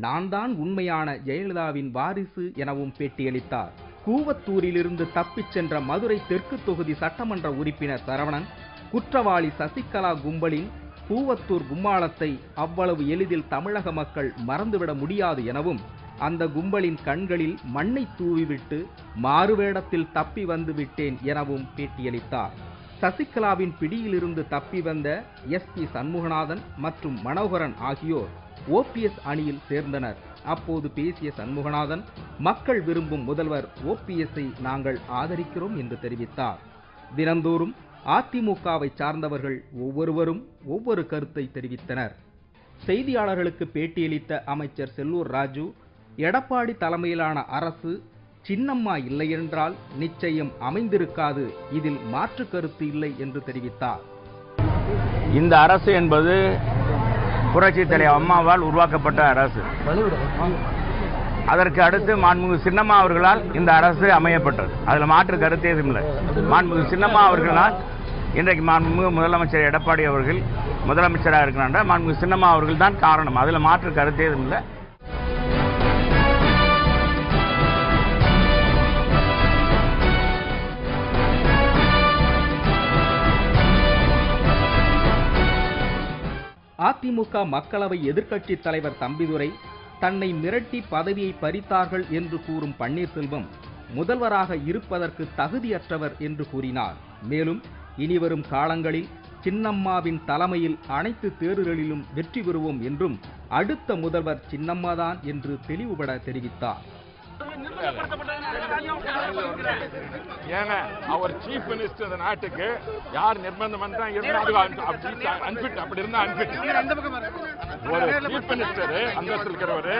நான் தான் உண்மையான ஜெயலலிதாவின் வாரிசு எனவும் பேட்டியளித்தார். கூவத்தூரிலிருந்து தப்பிச் சென்ற மதுரை தெற்கு தொகுதி சட்டமன்ற உறுப்பினர் சரவணன் குற்றவாளி சசிகலா கும்பலின் கூவத்தூர் கும்மாளத்தை அவ்வளவு எளிதில் தமிழக மக்கள் மறந்துவிட முடியாது எனவும், அந்த கும்பலின் கண்களில் மண்ணை தூவிவிட்டு மாறுவேடத்தில் தப்பி வந்து விட்டேன் எனவும் பேட்டியளித்தார். சசிகலாவின் பிடியிலிருந்து தப்பி வந்த எஸ்பி சண்முகநாதன் மற்றும் மனோகரன் ஆகியோர் ஓபிஎஸ் அணியில் சேர்ந்தனர். அப்போது பேசிய சண்முகநாதன், மக்கள் விரும்பும் முதல்வர் ஓபிஎஸ்ஐ நாங்கள் ஆதரிக்கிறோம் என்று தெரிவித்தார். தினந்தோறும் அதிமுகவை சார்ந்தவர்கள் ஒவ்வொருவரும் ஒவ்வொரு கருத்தை தெரிவித்தனர். செய்தியாளர்களுக்கு பேட்டியளித்த அமைச்சர் செல்லூர் ராஜு, எடப்பாடி தலைமையிலான அரசு சின்னம்மா இல்லையென்றால் நிச்சயம் அமைந்திருக்காது, இதில் மாற்று கருத்து இல்லை என்று தெரிவித்தார். இந்த அரசு என்பது புரட்சி தலைவர் அம்மாவால் உருவாக்கப்பட்ட அரசு. அதற்கு அடுத்து மாண்புமிகு சின்னம்மா அவர்களால் இந்த அரசு அமையப்பட்டது. அதில் மாற்று கருத்தே இல்லை. மாண்புமிகு சின்னம்மா அவர்களால் இன்றைக்கு மாண்புமிகு முதலமைச்சர் எடப்பாடி அவர்கள் முதலமைச்சராக இருக்கிறாங்க. மாண்புமிகு சின்னம்மா அவர்கள் தான் காரணம். அதில் மாற்று கருத்தே இல்லை. அதிமுக மக்களவை எதிர்க்கட்சித் தலைவர் தம்பிதுரை தன்னை மிரட்டி பதவியை பறித்தார்கள் என்று கூறும் பன்னீர்செல்வம் முதல்வராக இருப்பதற்கு தகுதியற்றவர் என்று கூறினார். மேலும் இனிவரும் காலங்களில் சின்னம்மாவின் தலைமையில் அனைத்து தேர்தல்களிலும் வெற்றி பெறுவோம் என்றும் அடுத்த முதல்வர் சின்னம்மாதான் என்று தெளிவுபட தெரிவித்தார். ஏன்னா அவர் சீஃப் மினிஸ்டர் இந்த நாட்டுக்கு யார் நிர்பந்தம் பண்றா அன்பிட், அப்படி இருந்தா அன்பிட். ஒரு சீஃப் மினிஸ்டர் அந்தஸ்து இருக்கிறவரு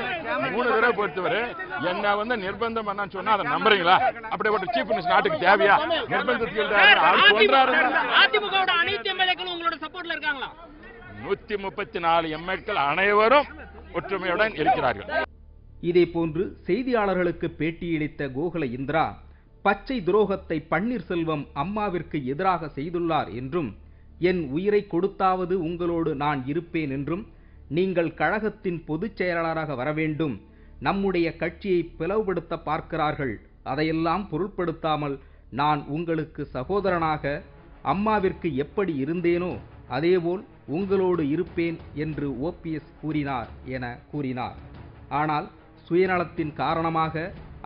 3 தடவை பொறுத்தவரு என்ன நிர்பந்தம் பண்ணான்னு சொன்னா அதை நம்புறீங்களா? அப்படிப்பட்ட சீஃப் மினிஸ்டர் நாட்டுக்கு தேவையா? நிர்பந்தத்துக்கு 134 எம்எல்ஏக்கள் அனைவரும் ஒற்றுமையுடன் இருக்கிறார்கள். இதேபோன்று செய்தியாளர்களுக்கு பேட்டியளித்த கோகுல இந்திரா, பச்சை துரோகத்தை பன்னீர்செல்வம் அம்மாவிற்கு எதிராக செய்துள்ளார் என்றும், என் உயிரை கொடுத்தாவது உங்களோடு நான் இருப்பேன் என்றும், நீங்கள் கழகத்தின் பொதுச் செயலாளராக வர வேண்டும், நம்முடைய கட்சியை பிளவுபடுத்த பார்க்கிறார்கள், அதையெல்லாம் பொருட்படுத்தாமல் நான் உங்களுக்கு சகோதரனாக அம்மாவிற்கு எப்படி இருந்தேனோ அதேபோல் உங்களோடு இருப்பேன் என்று ஓபிஎஸ் கூறினார் என கூறினார். ஆனால் சுயநலத்தின் காரணமாக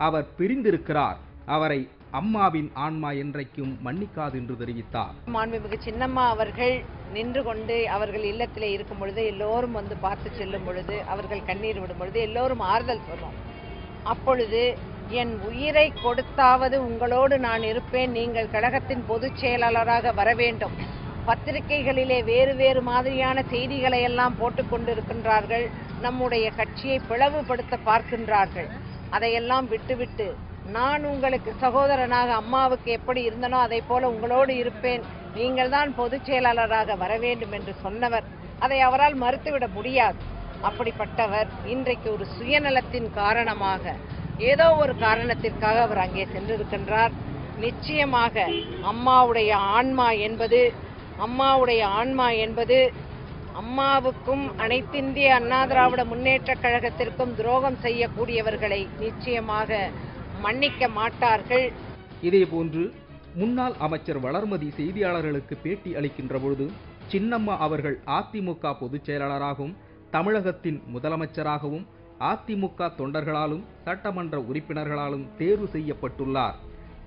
அவர் பிரிந்திருக்கிறார். அவரை அம்மாவின் ஆன்மா என்றைக்கும் மன்னிக்காது என்று தெரிவித்தார். மாண்புமிகு சின்னம்மா அவர்கள் நின்று கொண்டு அவர்கள் இல்லத்திலே இருக்கும் பொழுது எல்லோரும் வந்து பார்த்து செல்லும் பொழுது, அவர்கள் கண்ணீர் விடும் பொழுது எல்லோரும் ஆறுதல் சொன்னோம். அப்பொழுது என் உயிரை கொடுத்தாவது உங்களோடு நான் இருப்பேன், நீங்கள் கழகத்தின் பொதுச் செயலாளராக வர வேண்டும், பத்திரிகைகளிலே வேறு வேறு மாதிரியான செய்திகளை எல்லாம் போட்டுக் கொண்டிருக்கின்றார்கள். நம்முடைய கட்சியை பிளவுபடுத்த பார்க்கின்றார்கள். அதையெல்லாம் விட்டுவிட்டு நான் உங்களுக்கு சகோதரனாக அம்மாவுக்கு எப்படி இருந்தனோ அதை போல உங்களோடு இருப்பேன், நீங்கள் தான் பொதுச் செயலாளராக வர வேண்டும் என்று சொன்னவர். அதை அவரால் மறுத்துவிட முடியாது. அப்படிப்பட்டவர் இன்றைக்கு ஒரு சுயநலத்தின் காரணமாக ஏதோ ஒரு காரணத்திற்காக அவர் அங்கே சென்றிருக்கின்றார். நிச்சயமாக அம்மாவுடைய ஆன்மா என்பது அம்மாவுக்கும் அனைத்திந்திய அண்ணா திராவிட முன்னேற்ற கழகத்திற்கும் துரோகம் செய்யக்கூடியவர்களை நிச்சயமாக மன்னிக்க மாட்டார்கள். இதேபோன்று முன்னாள் அமைச்சர் வளர்மதி செய்தியாளர்களுக்கு பேட்டி அளிக்கின்ற பொழுது சின்னம்மா அவர்கள் அதிமுக பொதுச் செயலாளராகவும் தமிழகத்தின் முதலமைச்சராகவும் அதிமுக தொண்டர்களாலும் சட்டமன்ற உறுப்பினர்களாலும் தேர்வு செய்யப்பட்டுள்ளார்.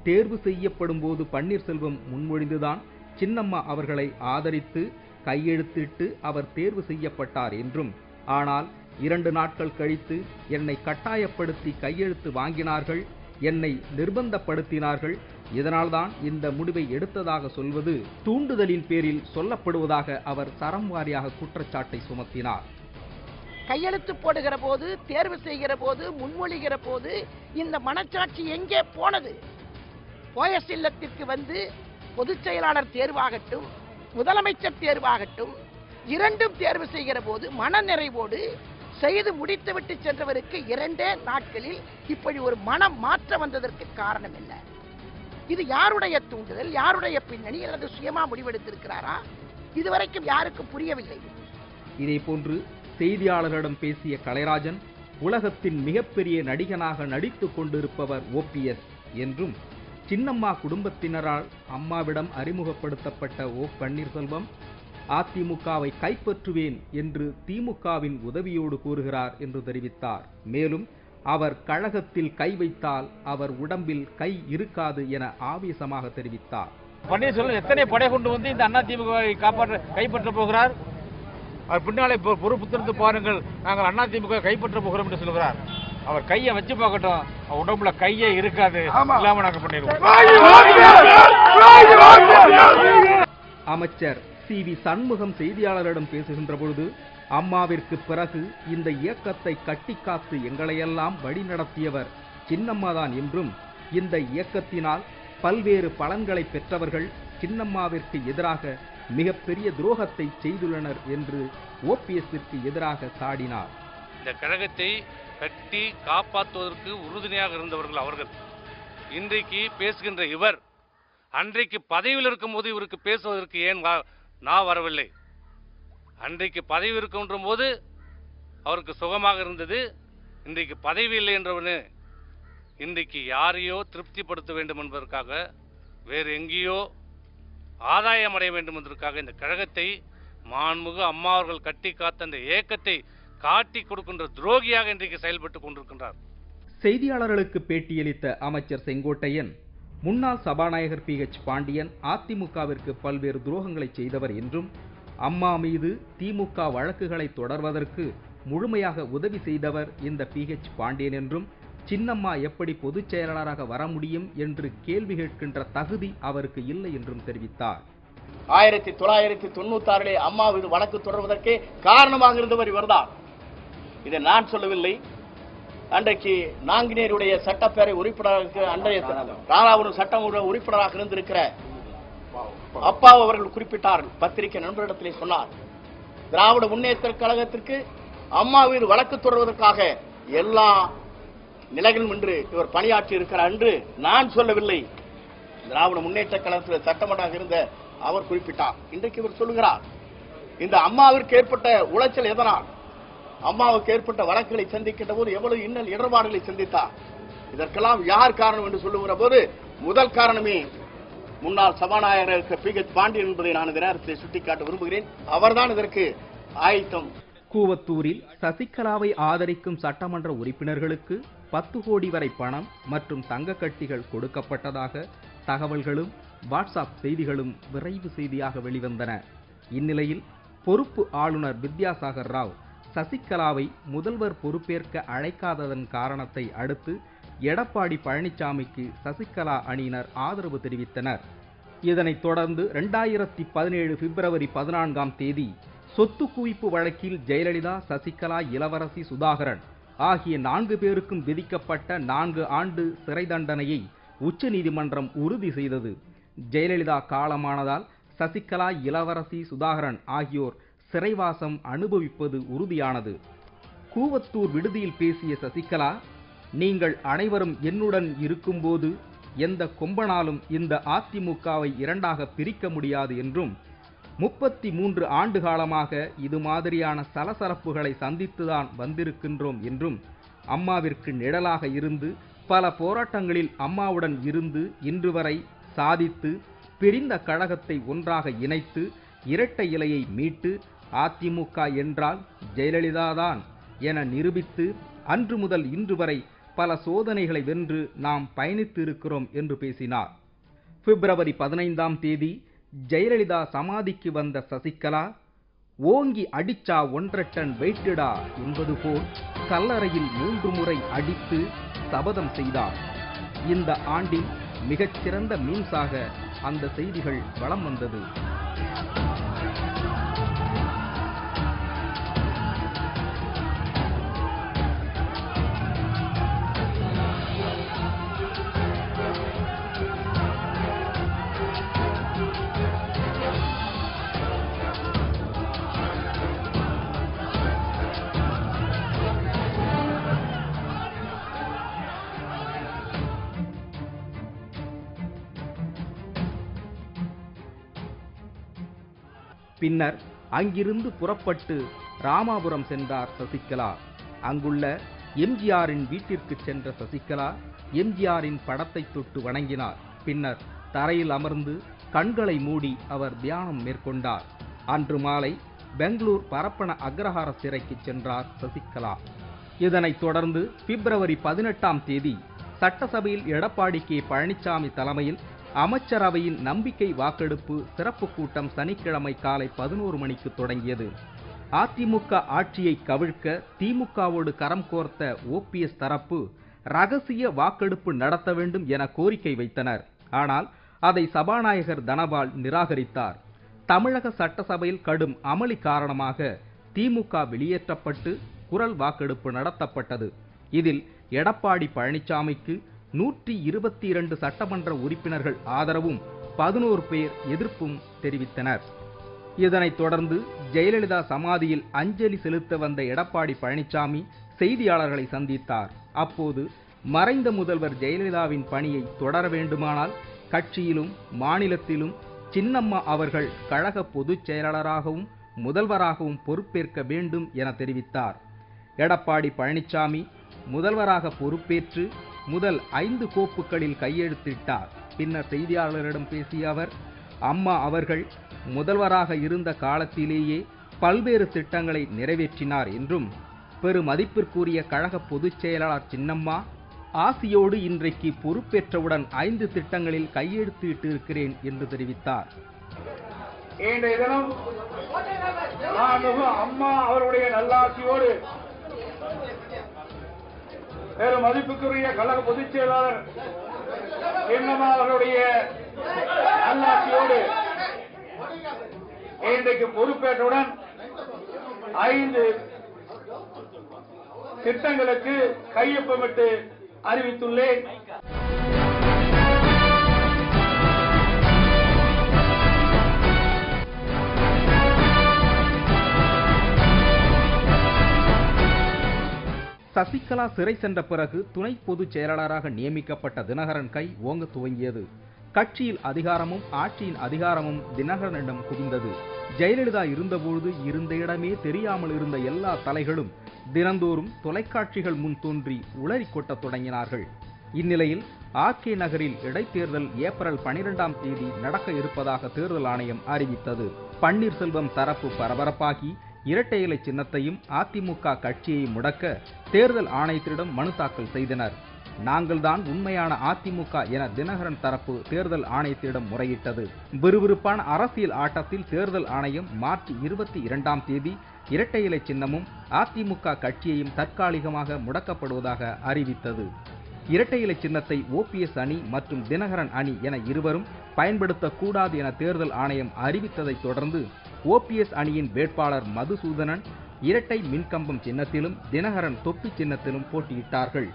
தேர்வு செய்யப்படும் போது பன்னீர்செல்வம் முன்மொழிந்துதான் சின்னம்மா அவர்களை ஆதரித்து கையெழுத்திட்டு அவர் தேர்வு செய்யப்பட்டார் என்றும், ஆனால் 2 நாட்கள் கழித்து என்னை கட்டாயப்படுத்தி கையெழுத்து வாங்கினார்கள், என்னை நிர்பந்தப்படுத்தினார்கள், இதனால்தான் இந்த முடிவை எடுத்ததாக சொல்வது தூண்டுதலின் பேரில் சொல்லப்படுவதாக அவர் சரம் வாரியாக குற்றச்சாட்டை சுமத்தினார். கையெழுத்து போடுகிற போது, தேர்வு செய்கிற போது, முன்மொழிகிற போது இந்த மனச்சாட்சி எங்கே போனது? போயஸ் இல்லத்திற்கு வந்து பொதுச் செயலாளர் தேர்வாகட்டும், முதலமைச்சர் தேர்வாகட்டும், இரண்டும் தேர்வு செய்கிற போது மனநிறைவோடு செய்து முடித்துவிட்டு சென்றவருக்கு 2 நாட்களில் இப்படி ஒரு மனம் மாற்றம் வந்ததற்கு காரணம் என்ன? இது யாருடைய தூண்டுதல், யாருடைய பின்னணி, அல்லது சுயமா முடிவெடுத்திருக்கிறாரா? இதுவரைக்கும் யாருக்கும் புரியவில்லை. இதேபோன்று செய்தியாளர்களிடம் பேசிய கலைராஜன், உலகத்தின் மிகப்பெரிய நடிகனாக நடித்துக் கொண்டிருப்பவர் OPS என்றும், சின்னம்மா குடும்பத்தினரால் அம்மாவிடம் அறிமுகப்படுத்தப்பட்ட பன்னீர்செல்வம் அதிமுகவை கைப்பற்றுவேன் என்று திமுகவின் உதவியோடு கூறுகிறார் என்று தெரிவித்தார். மேலும் அவர் கழகத்தில் கை வைத்தால் அவர் உடம்பில் கை இருக்காது என ஆவேசமாக தெரிவித்தார். பன்னீர்செல்வம் எத்தனை படை கொண்டு வந்து இந்த அதிமுகவை கைப்பற்ற போகிறார்? அவர் பின்னாலே பொறுப்பு திறந்து பாருங்கள், நாங்கள் அதிமுக கைப்பற்ற போகிறோம் என்று சொல்கிறார். அவர் கையை வச்சு பார்க்கட்டும், உடம்புல கையே இருக்காது, இல்லாம நாங்க பண்ணிடுவோம். அமைச்சர் CV சண்முகம் செய்தியாளரிடம் பேசுகின்ற பொழுது, அம்மாவிற்கு பிறகு இந்த இயக்கத்தை கட்டிக்காத்து எங்களையெல்லாம் வழிநடத்தியவர் சின்னம்மாதான் என்றும், இந்த இயக்கத்தினால் பல்வேறு பலன்களை பெற்றவர்கள் சின்னம்மாவிற்கு எதிராக மிகப்பெரிய துரோகத்தை செய்துள்ளனர் என்று OPSற்கு எதிராக சாடினார். இந்த கழகத்தை கட்டி காப்பாற்றுவதற்கு உறுதுணையாக இருந்தவர்கள் அவர்கள். இன்றைக்கு பேசுகின்ற இவர் அன்றைக்கு பதவியில் இருக்கும் போது இவருக்கு பேசுவதற்கு ஏன் நான் வரவில்லை? அன்றைக்கு பதவி இருக்கின்ற போது அவருக்கு சுகமாக இருந்தது. இன்றைக்கு பதவி இல்லை என்றவனு இன்றைக்கு யாரையோ திருப்திப்படுத்த வேண்டும் என்பதற்காக, வேறு எங்கேயோ ஆதாயம் அடைய வேண்டும் என்பதற்காக இந்த கழகத்தை மாண்புமிகு அம்மா அவர்கள் கட்டி காத்த அந்த ஏக்கத்தை காட்டி கொடுக்கின்ற துரோகியாக இன்றைக்கு செயல்பட்டுக் கொண்டிருக்கின்றார். செய்தியாளர்களுக்கு பேட்டியளித்த அமைச்சர் செங்கோட்டையன், முன்னாள் சபாநாயகர் PH பாண்டியன் அதிமுகவிற்கு பல்வேறு துரோகங்களை செய்தவர் என்றும், அம்மா மீது திமுக வழக்குகளை தொடர்வதற்கு முழுமையாக உதவி செய்தவர் இந்த PH பாண்டியன் என்றும், சின்னம்மா எப்படி பொதுச் செயலாளராக வர முடியும் என்று கேள்வி கேட்கின்ற தகுதி அவருக்கு இல்லை என்றும் தெரிவித்தார். 1996 அம்மா மீது வழக்கு தொடர்வதற்கே காரணமாக இருந்தவர் இவர்தான். இதை நான் சொல்லவில்லை. அன்றைக்கு நாங்குநேருடைய சட்டப்பேரவை உறுப்பினராக, அன்றைய ராராவூர் சட்டமன்ற உறுப்பினராக இருந்திருக்கிற அப்பா அவர்கள் குறிப்பிட்டார். பத்திரிகை நண்பரிடத்திலே சொன்னார், திராவிட முன்னேற்ற கழகத்திற்கு அம்மா மீது வழக்கு தொடர்வதற்காக எல்லா நிலைகளும் என்று இவர் பணியாற்றி இருக்கிறார் என்று நான் சொல்லவில்லை. திராவிட முன்னேற்ற கழகத்தில் சட்டமன்றாக இருந்த அவர் குறிப்பிட்டார். இன்றைக்கு இவர் சொல்லுகிறார், இந்த அம்மாவிற்கு ஏற்பட்ட உளைச்சல் எதனால், அம்மாவுக்கு ஏற்பட்ட வழக்குகளை சந்திக்கின்ற போது எவ்வளவு இன்னல் இடர்பாடுகளை சந்தித்தார், இதற்கெல்லாம் யார் காரணம் என்று சொல்லுகிற போது முதல் காரணமே முன்னாள் சபாநாயகர் PH பாண்டியன் என்பதை நான் இந்த நேரத்தில் சுட்டிக்காட்ட விரும்புகிறேன். அவர்தான் இதற்கு ஆயத்தம். கூவத்தூரில் சசிகலாவை ஆதரிக்கும் சட்டமன்ற உறுப்பினர்களுக்கு 10 கோடி வரை பணம் மற்றும் தங்க கட்டிகள் கொடுக்கப்பட்டதாக தகவல்களும் வாட்ஸ்அப் செய்திகளும் விரைவு செய்தியாக வெளிவந்தன. இந்நிலையில் பொறுப்பு ஆளுநர் வித்யாசாகர் ராவ் சசிகலாவை முதல்வர் பொறுப்பேற்க அழைக்காததன் காரணத்தை அடுத்து எடப்பாடி பழனிசாமிக்கு சசிகலா அணியினர் ஆதரவு தெரிவித்தனர். இதனைத் தொடர்ந்து 2017 பிப்ரவரி 14ஆம் தேதி சொத்து குவிப்பு வழக்கில் ஜெயலலிதா, சசிகலா, இளவரசி சுதாகரன் ஆகிய 4 பேருக்கும் விதிக்கப்பட்ட 4 ஆண்டு சிறை தண்டனையை உச்சநீதிமன்றம் உறுதி செய்தது. ஜெயலலிதா காலமானதால் சசிகலா, இளவரசி சுதாகரன் ஆகியோர் சிறைவாசம் அனுபவிப்பது உறுதியானது. கூவத்தூர் விடுதியில் பேசிய சசிகலா, நீங்கள் அனைவரும் என்னுடன் இருக்கும்போது எந்த கொம்பனாலும் இந்த அதிமுகவை இரண்டாக பிரிக்க முடியாது என்றும் 33 ஆண்டு காலமாக இது மாதிரியான சலசலப்புகளை சந்தித்துதான் வந்திருக்கின்றோம் என்றும், அம்மாவிற்கு நிழலாக இருந்து பல போராட்டங்களில் அம்மாவுடன் இருந்து இன்று வரை சாதித்து பிரிந்த கழகத்தை ஒன்றாக இணைத்து இரட்டை இலையை மீட்டு அதிமுக என்றால் ஜெயலலிதாதான் என நிரூபித்து அன்று முதல் இன்று வரை பல சோதனைகளை வென்று நாம் பயணித்து இருக்கிறோம் என்று பேசினார். பிப்ரவரி 15ஆம் தேதி ஜெயலலிதா சமாதிக்கு வந்த சசிகலா, ஓங்கி அடிச்சா 1.5 டன் வெயிட்டடா என்பது போல் கல்லறையில் 3 முறை அடித்து சபதம் செய்தார். இந்த ஆண்டின் மிகச்சிறந்த மீம்ஸாக அந்த செய்திகள் வலம் வந்தது. பின்னர் அங்கிருந்து புறப்பட்டு ராமாபுரம் சென்றார் சசிகலா. அங்குள்ள எம்ஜிஆரின் வீட்டிற்கு சென்ற சசிகலா எம்ஜிஆரின் படத்தை தொட்டு வணங்கினார். பின்னர் தரையில் அமர்ந்து கண்களை மூடி அவர் தியானம் மேற்கொண்டார். அன்று மாலை பெங்களூர் பரப்பன அக்ரஹார சிறைக்கு சென்றார் சசிகலா. இதனைத் தொடர்ந்து பிப்ரவரி 18ஆம் தேதி சட்டசபையில் எடப்பாடி கே. பழனிசாமி தலைமையில் அமைச்சரவையின் நம்பிக்கை வாக்கெடுப்பு சிறப்பு கூட்டம் சனிக்கிழமை காலை 11 மணிக்கு தொடங்கியது. அதிமுக ஆட்சியை கவிழ்க்க திமுகவோடு கரம் கோர்த்த ஓபிஎஸ் தரப்பு ரகசிய வாக்கெடுப்பு நடத்த வேண்டும் என கோரிக்கை வைத்தனர். ஆனால் அதை சபாநாயகர் தனபால் நிராகரித்தார். தமிழக சட்டசபையில் கடும் அமளி காரணமாக திமுக வெளியேற்றப்பட்டு குரல் வாக்கெடுப்பு நடத்தப்பட்டது. இதில் எடப்பாடி பழனிசாமிக்கு 122 சட்டமன்ற உறுப்பினர்கள் ஆதரவும் 11 பேர் எதிர்ப்பும் தெரிவித்தனர். இதனைத் தொடர்ந்து ஜெயலலிதா சமாதியில் அஞ்சலி செலுத்த வந்த எடப்பாடி பழனிசாமி செய்தியாளர்களை சந்தித்தார். அப்போது மறைந்த முதல்வர் ஜெயலலிதாவின் பணியை தொடர வேண்டுமானால் கட்சியிலும் மாநிலத்திலும் சின்னம்மா அவர்கள் கழக பொதுச் செயலாளராகவும் முதல்வராகவும் பொறுப்பேற்க வேண்டும் என தெரிவித்தார். எடப்பாடி பழனிசாமி முதல்வராக பொறுப்பேற்று முதல் 5 கோப்புகளில் கையெழுத்திட்டார். பின்னர் செய்தியாளர்களிடம் பேசிய அவர், அம்மா அவர்கள் முதல்வராக இருந்த காலத்திலேயே பல்வேறு திட்டங்களை நிறைவேற்றினார் என்றும், பெருமதிப்பிற்குரிய கழக பொதுச் செயலாளர் சின்னம்மா ஆசியோடு இன்றைக்கு பொறுப்பேற்றவுடன் 5 திட்டங்களில் கையெழுத்திட்டு இருக்கிறேன் என்று தெரிவித்தார். இன்றைய தினம் அம்மா அவருடைய நல்லாசியோடு பெரும் மதிப்புக்குரிய கழக பொதுச் செயலாளர் சின்னம்மா அவர்களுடைய நல்லாசியோடு இன்றைக்கு பொறுப்பேற்றவுடன் 5 திட்டங்களுக்கு கையொப்பமிட்டு அறிவித்துள்ளேன். சசிகலா சிறை சென்ற பிறகு துணை பொதுச் செயலாளராக நியமிக்கப்பட்ட தினகரன் கை ஓங்க துவங்கியது. கட்சியில் அதிகாரமும் ஆட்சியின் அதிகாரமும் தினகரனிடம் குவிந்தது. ஜெயலலிதா இருந்தபோது இருந்த இடமே தெரியாமல் இருந்த எல்லா தலைகளும் தினந்தோறும் தொலைக்காட்சிகள் முன் தோன்றி உளறி கொட்டத் தொடங்கினார்கள். இந்நிலையில் ஆர்கே நகரில் இடைத்தேர்தல் ஏப்ரல் 12ஆம் தேதி நடக்க இருப்பதாக தேர்தல் ஆணையம் அறிவித்தது. பன்னீர்செல்வம் தரப்பு பரபரப்பாகி இரட்டை இலை சின்னத்தையும் அதிமுக கட்சியை முடக்க தேர்தல் ஆணையத்திடம் மனு தாக்கல் செய்தனர். நாங்கள்தான் உண்மையான அதிமுக என தினகரன் தரப்பு தேர்தல் ஆணையத்திடம் முறையிட்டது. விறுவிறுப்பான அரசியல் ஆட்டத்தில் தேர்தல் ஆணையம் மார்ச் 22ஆம் தேதி இரட்டை இலை சின்னமும் அதிமுக கட்சியையும் தற்காலிகமாக முடக்கப்படுவதாக அறிவித்தது. இரட்டை இலை சின்னத்தை ஓபிஎஸ் அணி மற்றும் தினகரன் அணி என இருவரும் பயன்படுத்தக்கூடாது என தேர்தல் ஆணையம் அறிவித்ததைத் தொடர்ந்து ஓபிஎஸ் அணியின் வேட்பாளர் மதுசூதனன் இரட்டை மின்கம்பம் சின்னத்திலும் தினகரன் தொப்பி சின்னத்திலும் போட்டியிட்டார்கள்.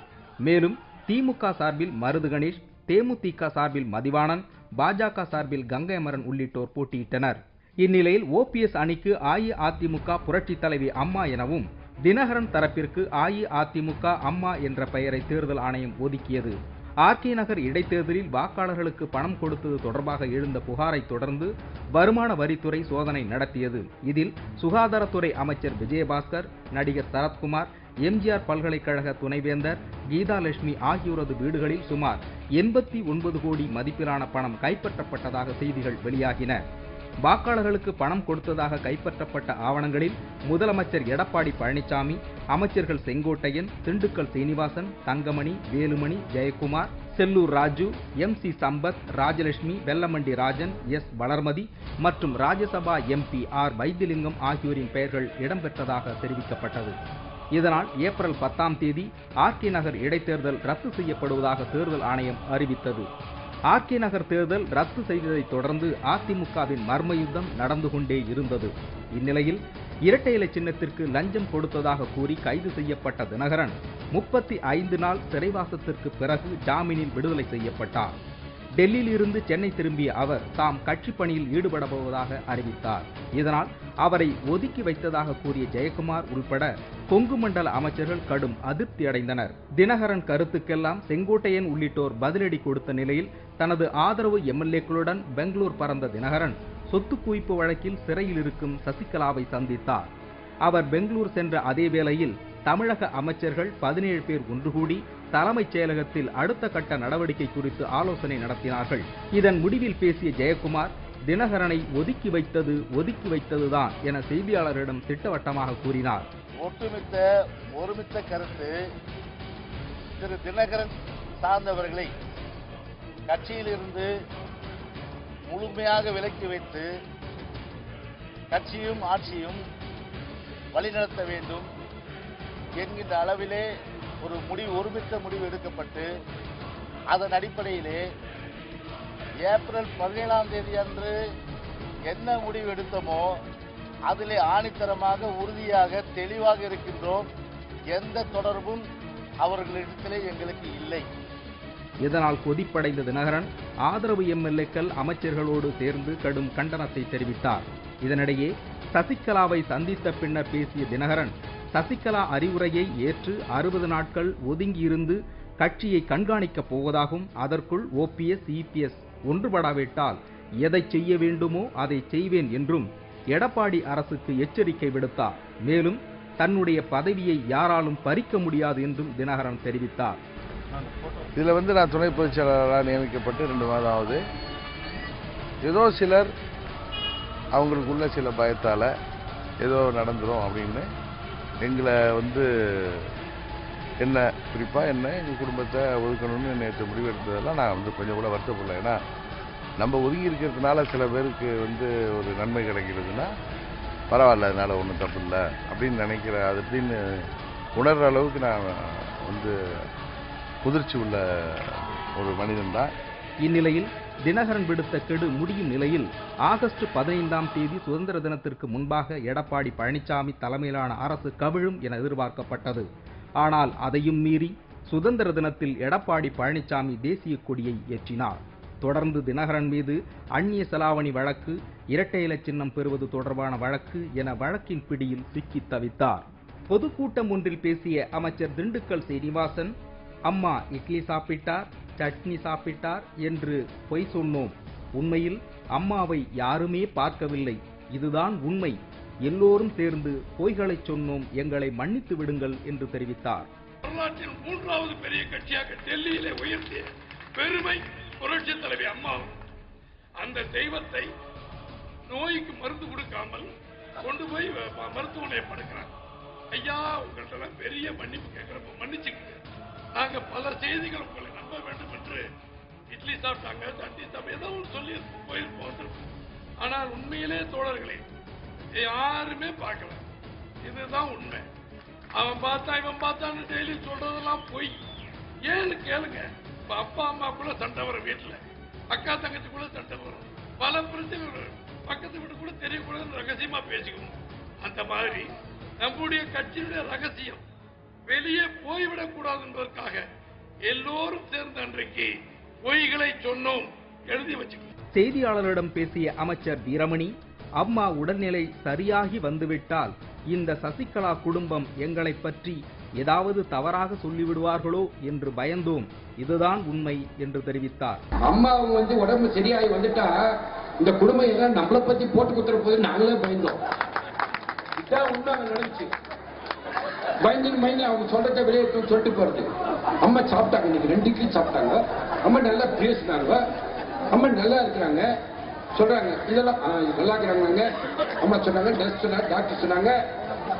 மேலும் திமுக சார்பில் மருது கணேஷ், தேமுதிக சார்பில் மதிவாணன், பாஜக சார்பில் கங்கை அமரன் உள்ளிட்டோர் போட்டியிட்டனர். இந்நிலையில் ஓபிஎஸ் அணிக்கு அஇஅதிமுக புரட்சித் தலைவி அம்மா எனவும் தினகரன் தரப்பிற்கு அஇஅதிமுக அம்மா என்ற பெயரை தேர்தல் ஆணையம் ஒதுக்கியது. ஆர்கே நகர் இடைத்தேர்தலில் வாக்காளர்களுக்கு பணம் கொடுத்தது தொடர்பாக எழுந்த புகாரை தொடர்ந்து வருமான வரித்துறை சோதனை நடத்தியது. இதில் சுகாதாரத்துறை அமைச்சர் விஜயபாஸ்கர், நடிகர் சரத்குமார், எம்ஜிஆர் பல்கலைக்கழக துணைவேந்தர் கீதாலட்சுமி ஆகியோரது வீடுகளில் சுமார் 89 கோடி மதிப்பிலான பணம் கைப்பற்றப்பட்டதாக செய்திகள் வெளியாகின. வாக்காளர்களுக்கு பணம் கொடுத்ததாக கைப்பற்றப்பட்ட ஆவணங்களில் முதலமைச்சர் எடப்பாடி பழனிசாமி, அமைச்சர்கள் செங்கோட்டையன், திண்டுக்கல் சீனிவாசன், தங்கமணி, வேலுமணி, ஜெயக்குமார், செல்லூர் ராஜு, MC சம்பத், ராஜலட்சுமி, வெல்லமண்டி ராஜன், S வளர்மதி மற்றும் ராஜ்யசபா MP R வைத்திலிங்கம் ஆகியோரின் பெயர்கள் இடம்பெற்றதாக தெரிவிக்கப்பட்டது. இதனால் ஏப்ரல் 10ஆம் தேதி ஆர்கே நகர் இடைத்தேர்தல் ரத்து செய்யப்படுவதாக தேர்தல் ஆணையம் அறிவித்தது. ஆர்கே நகர் தேர்தல் ரத்து செய்ததைத் தொடர்ந்து அதிமுகவின் மர்ம யுத்தம் நடந்து கொண்டே இருந்தது. இந்நிலையில் இரட்டை இலை சின்னத்திற்கு லஞ்சம் கொடுத்ததாக கூறி கைது செய்யப்பட்ட தினகரன் 35 நாள் சிறைவாசத்திற்கு பிறகு ஜாமீனில் விடுதலை செய்யப்பட்டார். டெல்லியில் இருந்து சென்னை திரும்பிய அவர் தாம் கட்சி பணியில் ஈடுபட போவதாக அறிவித்தார். இதனால் அவரை ஒதுக்கி வைத்ததாக கூறிய ஜெயக்குமார் உள்பட கொங்கு மண்டல அமைச்சர்கள் கடும் அதிருப்தி அடைந்தனர். தினகரன் கருத்துக்கெல்லாம் செங்கோட்டையன் உள்ளிட்டோர் பதிலடி கொடுத்த நிலையில் தனது ஆதரவு எம்எல்ஏக்களுடன் பெங்களூர் பறந்த தினகரன் சொத்து குவிப்பு வழக்கில் சிறையில் இருக்கும் சசிகலாவை சந்தித்தார். அவர் பெங்களூர் சென்ற அதே வேளையில் தமிழக அமைச்சர்கள் 17 பேர் ஒன்று கூடி தலைமைச் செயலகத்தில் அடுத்த கட்ட நடவடிக்கை குறித்து ஆலோசனை நடத்தினார்கள். இதன் முடிவில் பேசிய ஜெயக்குமார், தினகரனை ஒதுக்கி வைத்ததுதான் என செய்தியாளரிடம் திட்டவட்டமாக கூறினார். ஒருமித்த கருத்து திரு தினகரன் சார்ந்தவர்களை கட்சியிலிருந்து முழுமையாக விலக்கி வைத்து கட்சியும் ஆட்சியும் வழிநடத்த வேண்டும் என்கின்ற அளவிலே ஒருமித்த முடிவு எடுக்கப்பட்டு அதன் அடிப்படையிலே ஏப்ரல் 17ஆம் தேதி அன்று என்ன முடிவு எடுத்தோமோ அதிலே ஆணித்தரமாக உறுதியாக தெளிவாக இருக்கின்றோம். எந்த தொடர்பும் அவர்களிடத்திலே எங்களுக்கு இல்லை. இதனால் கொதிப்படைந்த தினகரன் ஆதரவு எம்எல்ஏக்கள் அமைச்சர்களோடு சேர்ந்து கடும் கண்டனத்தை தெரிவித்தார். இதனிடையே சசிகலாவை சந்தித்த பின்னர் பேசிய தினகரன், சசிகலா அறிவுரையை ஏற்று 60 நாட்கள் ஒதுங்கியிருந்து கட்சியை கண்காணிக்கப் போவதாகவும் அதற்குள் OPS, EPS ஒன்றுபடாவிட்டால் எதை செய்ய வேண்டுமோ அதை செய்வேன் என்றும் எடப்பாடி அரசுக்கு எச்சரிக்கை விடுத்தார். மேலும் தன்னுடைய பதவியை யாராலும் பறிக்க முடியாது என்றும் தினகரன் தெரிவித்தார். இதில் நான் துணை பொதுச் செயலாளராக நியமிக்கப்பட்டு 2 மாதம் ஆகுது. ஏதோ சிலர் அவங்களுக்குள்ள சில பயத்தால் ஏதோ நடந்துரும் அப்படின்னு எங்களை என்ன குறிப்பாக எங்கள் குடும்பத்தை ஒதுக்கணும்னு நேற்று முடிவு எடுத்ததெல்லாம் நான் கொஞ்சம் கூட வருத்தப்படல. ஏன்னா நம்ம ஒதுங்கி இருக்கிறதுனால சில பேருக்கு ஒரு நன்மை கிடைக்கிறதுனா பரவாயில்ல, அதனால ஒன்றும் தப்பு இல்லை அப்படின்னு நினைக்கிற அது அப்படின்னு உணர்கிற அளவுக்கு நான் முதிர்ச்சி உள்ள ஒரு மனிதன் தான். இந்நிலையில் தினகரன் விடுத்த கெடு முடியும் நிலையில் ஆகஸ்ட் 15ஆம் தேதி சுதந்திர தினத்திற்கு முன்பாக எடப்பாடி பழனிசாமி தலைமையிலான அரசு கவிழும் என எதிர்பார்க்கப்பட்டது. ஆனால் அதையும் மீறி சுதந்திர தினத்தில் எடப்பாடி பழனிசாமி தேசிய கொடியை ஏற்றினார். தொடர்ந்து தினகரன் மீது அந்நிய செலாவணி வழக்கு, இரட்டை இலை சின்னம் பெறுவது தொடர்பான வழக்கு என வழக்கின் பிடியில் சிக்கி தவித்தார். பொதுக்கூட்டம் ஒன்றில் பேசிய அமைச்சர் திண்டுக்கல் சீனிவாசன், அம்மா இட்லி சாப்பிட்டார், சட்னி சாப்பிட்டார் என்று பொய் சொன்னோம். உண்மையில் அம்மாவை யாருமே பார்க்கவில்லை. இதுதான் உண்மை. எல்லோரும் சேர்ந்து பொய்களை சொன்னோம். எங்களை மன்னித்து விடுங்கள் என்று தெரிவித்தார். வரலாற்றில் 3வது பெரிய கட்சியாக டெல்லியிலே உயர்த்திய பெருமை புரட்சி தலைவி அம்மா. அந்த தெய்வத்தை நோய்க்கு மருந்து கொடுக்காமல் கொண்டு போய் மருத்துவமனை படுக்கிறாங்க. ஐயா, உங்கள்கிட்ட பெரிய மன்னிப்பு கேட்கிறப்ப மன்னிச்சுக்கங்க. நாங்க பல செய்திகள் உங்களை நம்ப வேண்டும் என்று இட்லி சாப்பிட்டாங்க, சட்னி சாப்பிட்டு ஏதோ சொல்லி போயிருப்போம். ஆனால் உண்மையிலே தோழர்களே, யாருமே பார்க்கல. இதுதான் உண்மை. அவன் பார்த்தா இவன் பார்த்தான்னு டெய்லி சொல்றதெல்லாம் பொய். ஏன்னு கேளுங்க. இப்ப அப்பா அம்மாக்குள்ள சண்டை வரும், வீட்டுல அக்கா தங்கச்சிக்குள்ள சண்டை வரும், பல பிரச்சனைகள் பக்கத்து வீட்டுக்குள்ள தெரியக்கூடாதுன்னு ரகசியமா பேசிக்கணும். அந்த மாதிரி நம்முடைய கட்சியுடைய ரகசியம் வெளியே போய்விடக் கூடாது என்பதற்காக எல்லோரும் சேர்ந்து அன்றைக்கு பொய்களை சொன்னோம், எழுதி வச்சுக்கணும். செய்தியாளர்களிடம் பேசிய அமைச்சர் வீரமணி, அம்மா உடல்நிலை சரியாகி வந்துவிட்டால் இந்த சசிகலா குடும்பம் எங்களை பற்றி ஏதாவது தவறாக சொல்லிவிடுவார்களோ என்று பயந்தோம், இதுதான் உண்மை என்று தெரிவித்தார். அம்மா அவங்க உடம்பு சரியாகி வந்துட்டா இந்த குடும்பம் எல்லாம் நம்மளை பத்தி போட்டு குத்துற போது நாங்களே பயந்தோம். இதான் உண்மை நினைச்சு பயந்து அவங்க சொல்றதை வெளியே சொல்லிட்டு போறது. அம்மா சாப்பிட்டாங்க, இன்னைக்கு 2 இட்லி சாப்பிட்டாங்க, அம்மா நல்லா பேசினாங்க, அம்மா நல்லா இருக்கிறாங்க சொல்றாங்க, இதெல்லாம் நல்லா இருக்கிறாங்க. அம்மா சொன்னாங்க, நர்ஸ் சொன்னாங்க, டாக்டர் சொன்னாங்க,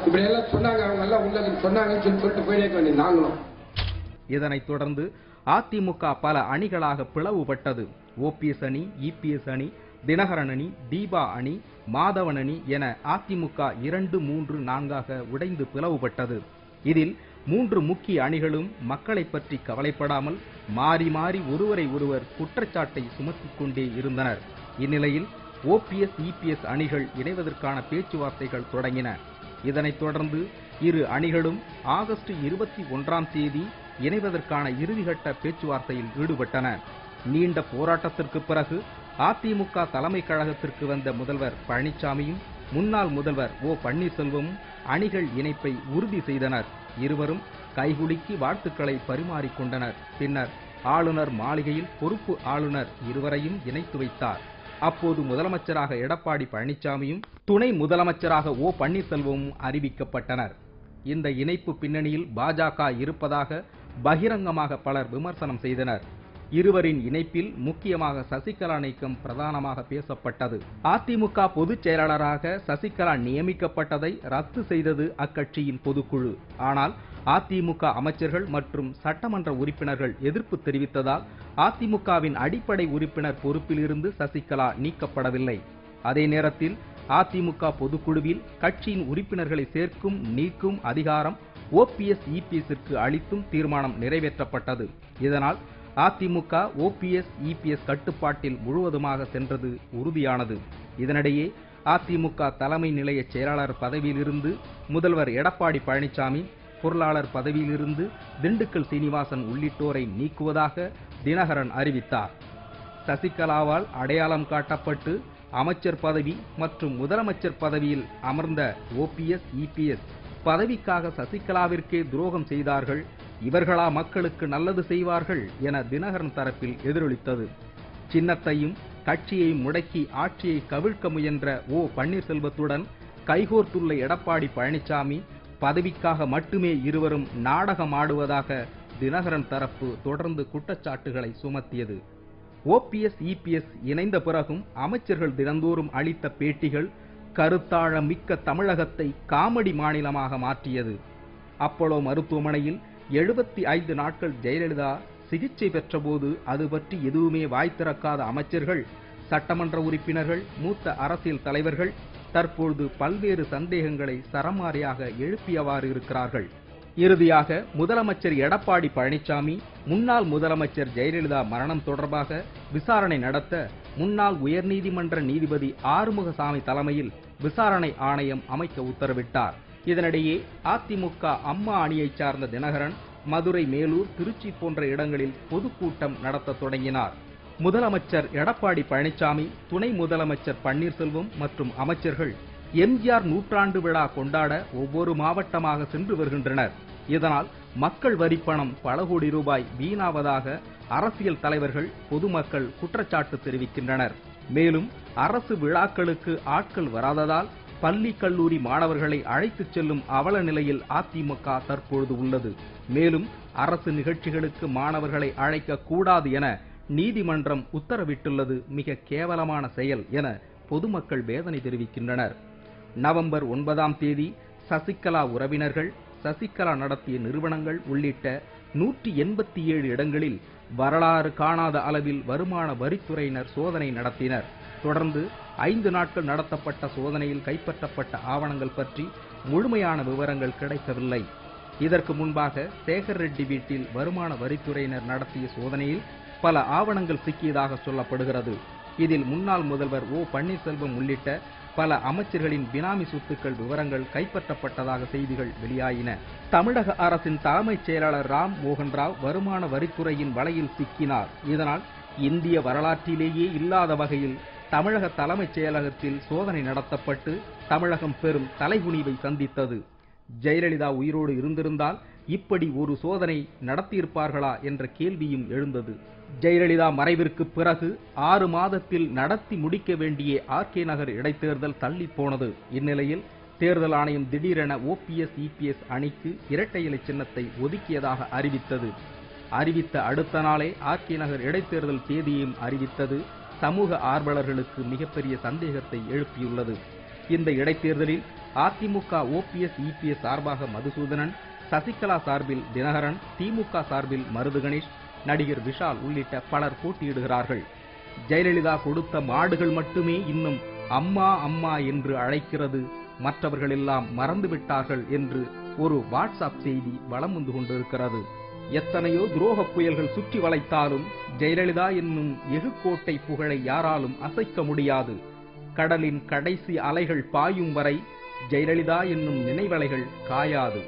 இப்படி எல்லாம் சொன்னாங்க, அவங்க எல்லாம் உள்ளதுன்னு சொன்னாங்கன்னு சொல்லிட்டு போயிடே வேண்டிய நாங்களும். இதனைத் தொடர்ந்து அதிமுக பல அணிகளாக பிளவுபட்டது. ஓபிஎஸ் அணி, இபிஎஸ் அணி, தினகரன் அணி, தீபா அணி, மாதவன் அணி என அதிமுக 2, 3, 4 உடைந்து பிளவுபட்டது. இதில் 3 முக்கிய அணிகளும் மக்களை பற்றி கவலைப்படாமல் மாறி மாறி ஒருவரை ஒருவர் குற்றச்சாட்டை சுமத்திக் கொண்டே இருந்தனர். இந்நிலையில் ஓபிஎஸ், இபிஎஸ் அணிகள் இணைவதற்கான பேச்சுவார்த்தைகள் தொடங்கின. இதனைத் தொடர்ந்து இரு அணிகளும் ஆகஸ்ட் 21ஆம் தேதி இணைவதற்கான இறுதிக்கட்ட பேச்சுவார்த்தையில் ஈடுபட்டன. நீண்ட போராட்டத்திற்கு பிறகு அதிமுக தலைமை கழகத்திற்கு வந்த முதல்வர் பழனிசாமியும் முன்னாள் முதல்வர் ஓ பன்னீர்செல்வமும் அணிகள் இணைப்பை உறுதி செய்தனர். இருவரும் கைகுலுக்கி வாழ்த்துக்களை பரிமாறிக்கொண்டனர். பின்னர் ஆளுநர் மாளிகையில் பொறுப்பு ஆளுநர் இருவரையும் இணைத்து வைத்தார். அப்போது முதலமைச்சராக எடப்பாடி பழனிசாமியும் துணை முதலமைச்சராக ஓ பன்னீர்செல்வமும் அறிவிக்கப்பட்டனர். இந்த இணைப்பு பின்னணியில் பாஜக இருப்பதாக பகிரங்கமாக பலர் விமர்சனம் செய்தனர். இருவரின் இணைப்பில் முக்கியமாக சசிகலா நீக்கம் பிரதானமாக பேசப்பட்டது. அதிமுக பொதுச் செயலாளராக சசிகலா நியமிக்கப்பட்டதை ரத்து செய்தது அக்கட்சியின் பொதுக்குழு. ஆனால் அதிமுக அமைச்சர்கள் மற்றும் சட்டமன்ற உறுப்பினர்கள் எதிர்ப்பு தெரிவித்ததால் அதிமுகவின் அடிப்படை உறுப்பினர் பொறுப்பிலிருந்து சசிகலா நீக்கப்படவில்லை. அதே நேரத்தில் அதிமுக பொதுக்குழுவில் கட்சியின் உறுப்பினர்களை சேர்க்கும் நீக்கும் அதிகாரம் ஓபிஎஸ், இபிஎஸ்ற்கு அளித்தும் தீர்மானம் நிறைவேற்றப்பட்டது. இதனால் அதிமுக ஓபிஎஸ், இபிஎஸ் கட்டுப்பாட்டில் முழுவதுமாக சென்றது உறுதியானது. இதனிடையே அதிமுக தலைமை நிலைய செயலாளர் பதவியிலிருந்து முதல்வர் எடப்பாடி பழனிசாமி, பொருளாளர் பதவியிலிருந்து திண்டுக்கல் சீனிவாசன் உள்ளிட்டோரை நீக்குவதாக தினகரன் அறிவித்தார். சசிகலாவால் அடையாளம் காட்டப்பட்டு அமைச்சர் பதவி மற்றும் முதலமைச்சர் பதவியில் அமர்ந்த ஓபிஎஸ், இபிஎஸ் பதவிக்காக சசிகலாவிற்கே துரோகம் செய்தார்கள், இவர்களா மக்களுக்கு நல்லது செய்வார்கள் என தினகரன் தரப்பில் எதிரொலித்தது. சின்னத்தையும் கட்சியையும் முடக்கி ஆட்சியை கவிழ்க்க முயன்ற ஓ பன்னீர்செல்வத்துடன் கைகோர்த்துள்ள எடப்பாடி பழனிசாமி பதவிக்காக மட்டுமே இருவரும் நாடகம் ஆடுவதாக தினகரன் தரப்பு தொடர்ந்து குற்றச்சாட்டுகளை சுமத்தியது. ஓபிஎஸ், இபிஎஸ் இணைந்த பிறகும் அமைச்சர்கள் தினந்தோறும் அளித்த பேட்டிகள் கருத்தாழம் மிக்க தமிழகத்தை காமெடி மாநிலமாக மாற்றியது. அப்போலோ மருத்துவமனையில் 75 நாட்கள் ஜெயலலிதா சிகிச்சை பெற்றபோது அது பற்றி எதுவுமே வாய் திறக்காத அமைச்சர்கள், சட்டமன்ற உறுப்பினர்கள், மூத்த அரசியல் தலைவர்கள் தற்பொழுது பல்வேறு சந்தேகங்களை சரமாரியாக எழுப்பியவாறு இருக்கிறார்கள். இறுதியாக முதலமைச்சர் எடப்பாடி பழனிசாமி முன்னாள் முதலமைச்சர் ஜெயலலிதா மரணம் தொடர்பாக விசாரணை நடத்த முன்னாள் உயர்நீதிமன்ற நீதிபதி ஆறுமுகசாமி தலைமையில் விசாரணை ஆணையம் அமைக்க உத்தரவிட்டார். இதனிடையே அதிமுக அம்மா அணியைச் சார்ந்த தினகரன் மதுரை, மேலூர், திருச்சி போன்ற இடங்களில் பொதுக்கூட்டம் நடத்த தொடங்கினார். முதலமைச்சர் எடப்பாடி பழனிசாமி, துணை முதலமைச்சர் பன்னீர்செல்வம் மற்றும் அமைச்சர்கள் எம்ஜிஆர் நூற்றாண்டு விழா கொண்டாட ஒவ்வொரு மாவட்டமாக சென்று வருகின்றனர். இதனால் மக்கள் வரிப்பணம் பல கோடி ரூபாய் வீணாவதாக அரசியல் தலைவர்கள், பொதுமக்கள் குற்றச்சாட்டு தெரிவிக்கின்றனர். மேலும் அரசு விழாக்களுக்கு ஆட்கள் வராததால் பள்ளி, கல்லூரி மாணவர்களை அழைத்துச் செல்லும் அவல நிலையில் அதிமுக தற்பொழுது உள்ளது. மேலும் அரசு நிகழ்ச்சிகளுக்கு மாணவர்களை அழைக்க கூடாது என நீதிமன்றம் உத்தரவிட்டுள்ளது மிக கேவலமான செயல் என பொதுமக்கள் வேதனை தெரிவிக்கின்றனர். நவம்பர் 9ஆம் தேதி சசிகலா உறவினர்கள், சசிகலா நடத்திய நிறுவனங்கள் உள்ளிட்ட 187 இடங்களில் வரலாறு காணாத அளவில் வருமான வரித்துறையினர் சோதனை நடத்தினர். தொடர்ந்து 5 நாட்கள் நடத்தப்பட்ட சோதனையில் கைப்பற்றப்பட்ட ஆவணங்கள் பற்றி முழுமையான விவரங்கள் கிடைக்கவில்லை. இதற்கு முன்பாக சேகர் ரெட்டி வீட்டில் வருமான வரித்துறையினர் நடத்திய சோதனையில் பல ஆவணங்கள் சிக்கியதாக சொல்லப்படுகிறது. இதில் முன்னாள் முதல்வர் ஓ பன்னீர்செல்வம் உள்ளிட்ட பல அமைச்சர்களின் பினாமி சொத்துக்கள் விவரங்கள் கைப்பற்றப்பட்டதாக செய்திகள் வெளியாயின. தமிழக அரசின் தலைமைச் செயலாளர் ராம் மோகன் ராவ் வருமான வரித்துறையின் வலையில் சிக்கினார். இதனால் இந்திய வரலாற்றிலேயே இல்லாத வகையில் தமிழக தலைமைச் செயலகத்தில் சோதனை நடத்தப்பட்டு தமிழகம் பெரும் தலைகுனிவை சந்தித்தது. ஜெயலலிதா உயிரோடு இருந்திருந்தால் இப்படி ஒரு சோதனை நடத்தியிருப்பார்களா என்ற கேள்வியும் எழுந்தது. ஜெயலலிதா மறைவிற்கு பிறகு 6 மாதத்தில் நடத்தி முடிக்க வேண்டிய ஆர்கே நகர் இடைத்தேர்தல் தள்ளி போனது. இந்நிலையில் தேர்தல் ஆணையம் திடீரென OPS EPS அணிக்கு இரட்டை இலை சின்னத்தை ஒதுக்கியதாக அறிவித்தது. அறிவித்த அடுத்த நாளே ஆர்கே நகர் இடைத்தேர்தல் தேதியையும் அறிவித்தது சமூக ஆர்வலர்களுக்கு மிகப்பெரிய சந்தேகத்தை எழுப்பியுள்ளது. இந்த இடைத்தேர்தலில் அதிமுக OPS EPS சார்பாக மதுசூதனன், சசிகலா சார்பில் தினகரன், திமுக சார்பில் மருது கணேஷ், நடிகர் விஷால் உள்ளிட்ட பலர் போட்டியிடுகிறார்கள். ஜெயலலிதா கொடுத்த மாடுகள் மட்டுமே இன்னும் அம்மா அம்மா என்று அழைக்கிறது, மற்றவர்கள் எல்லாம் மறந்துவிட்டார்கள் என்று ஒரு வாட்ஸ்அப் செய்தி வலம் வந்து கொண்டிருக்கிறது. எத்தனையோ துரோக புயல்கள் சுற்றி வளைத்தாலும் ஜெயலலிதா என்னும் எகுக்கோட்டை புகழை யாராலும் அசைக்க முடியாது. கடலின் கடைசி அலைகள் பாயும் வரை ஜெயலலிதா என்னும் நினைவலைகள் காயாது.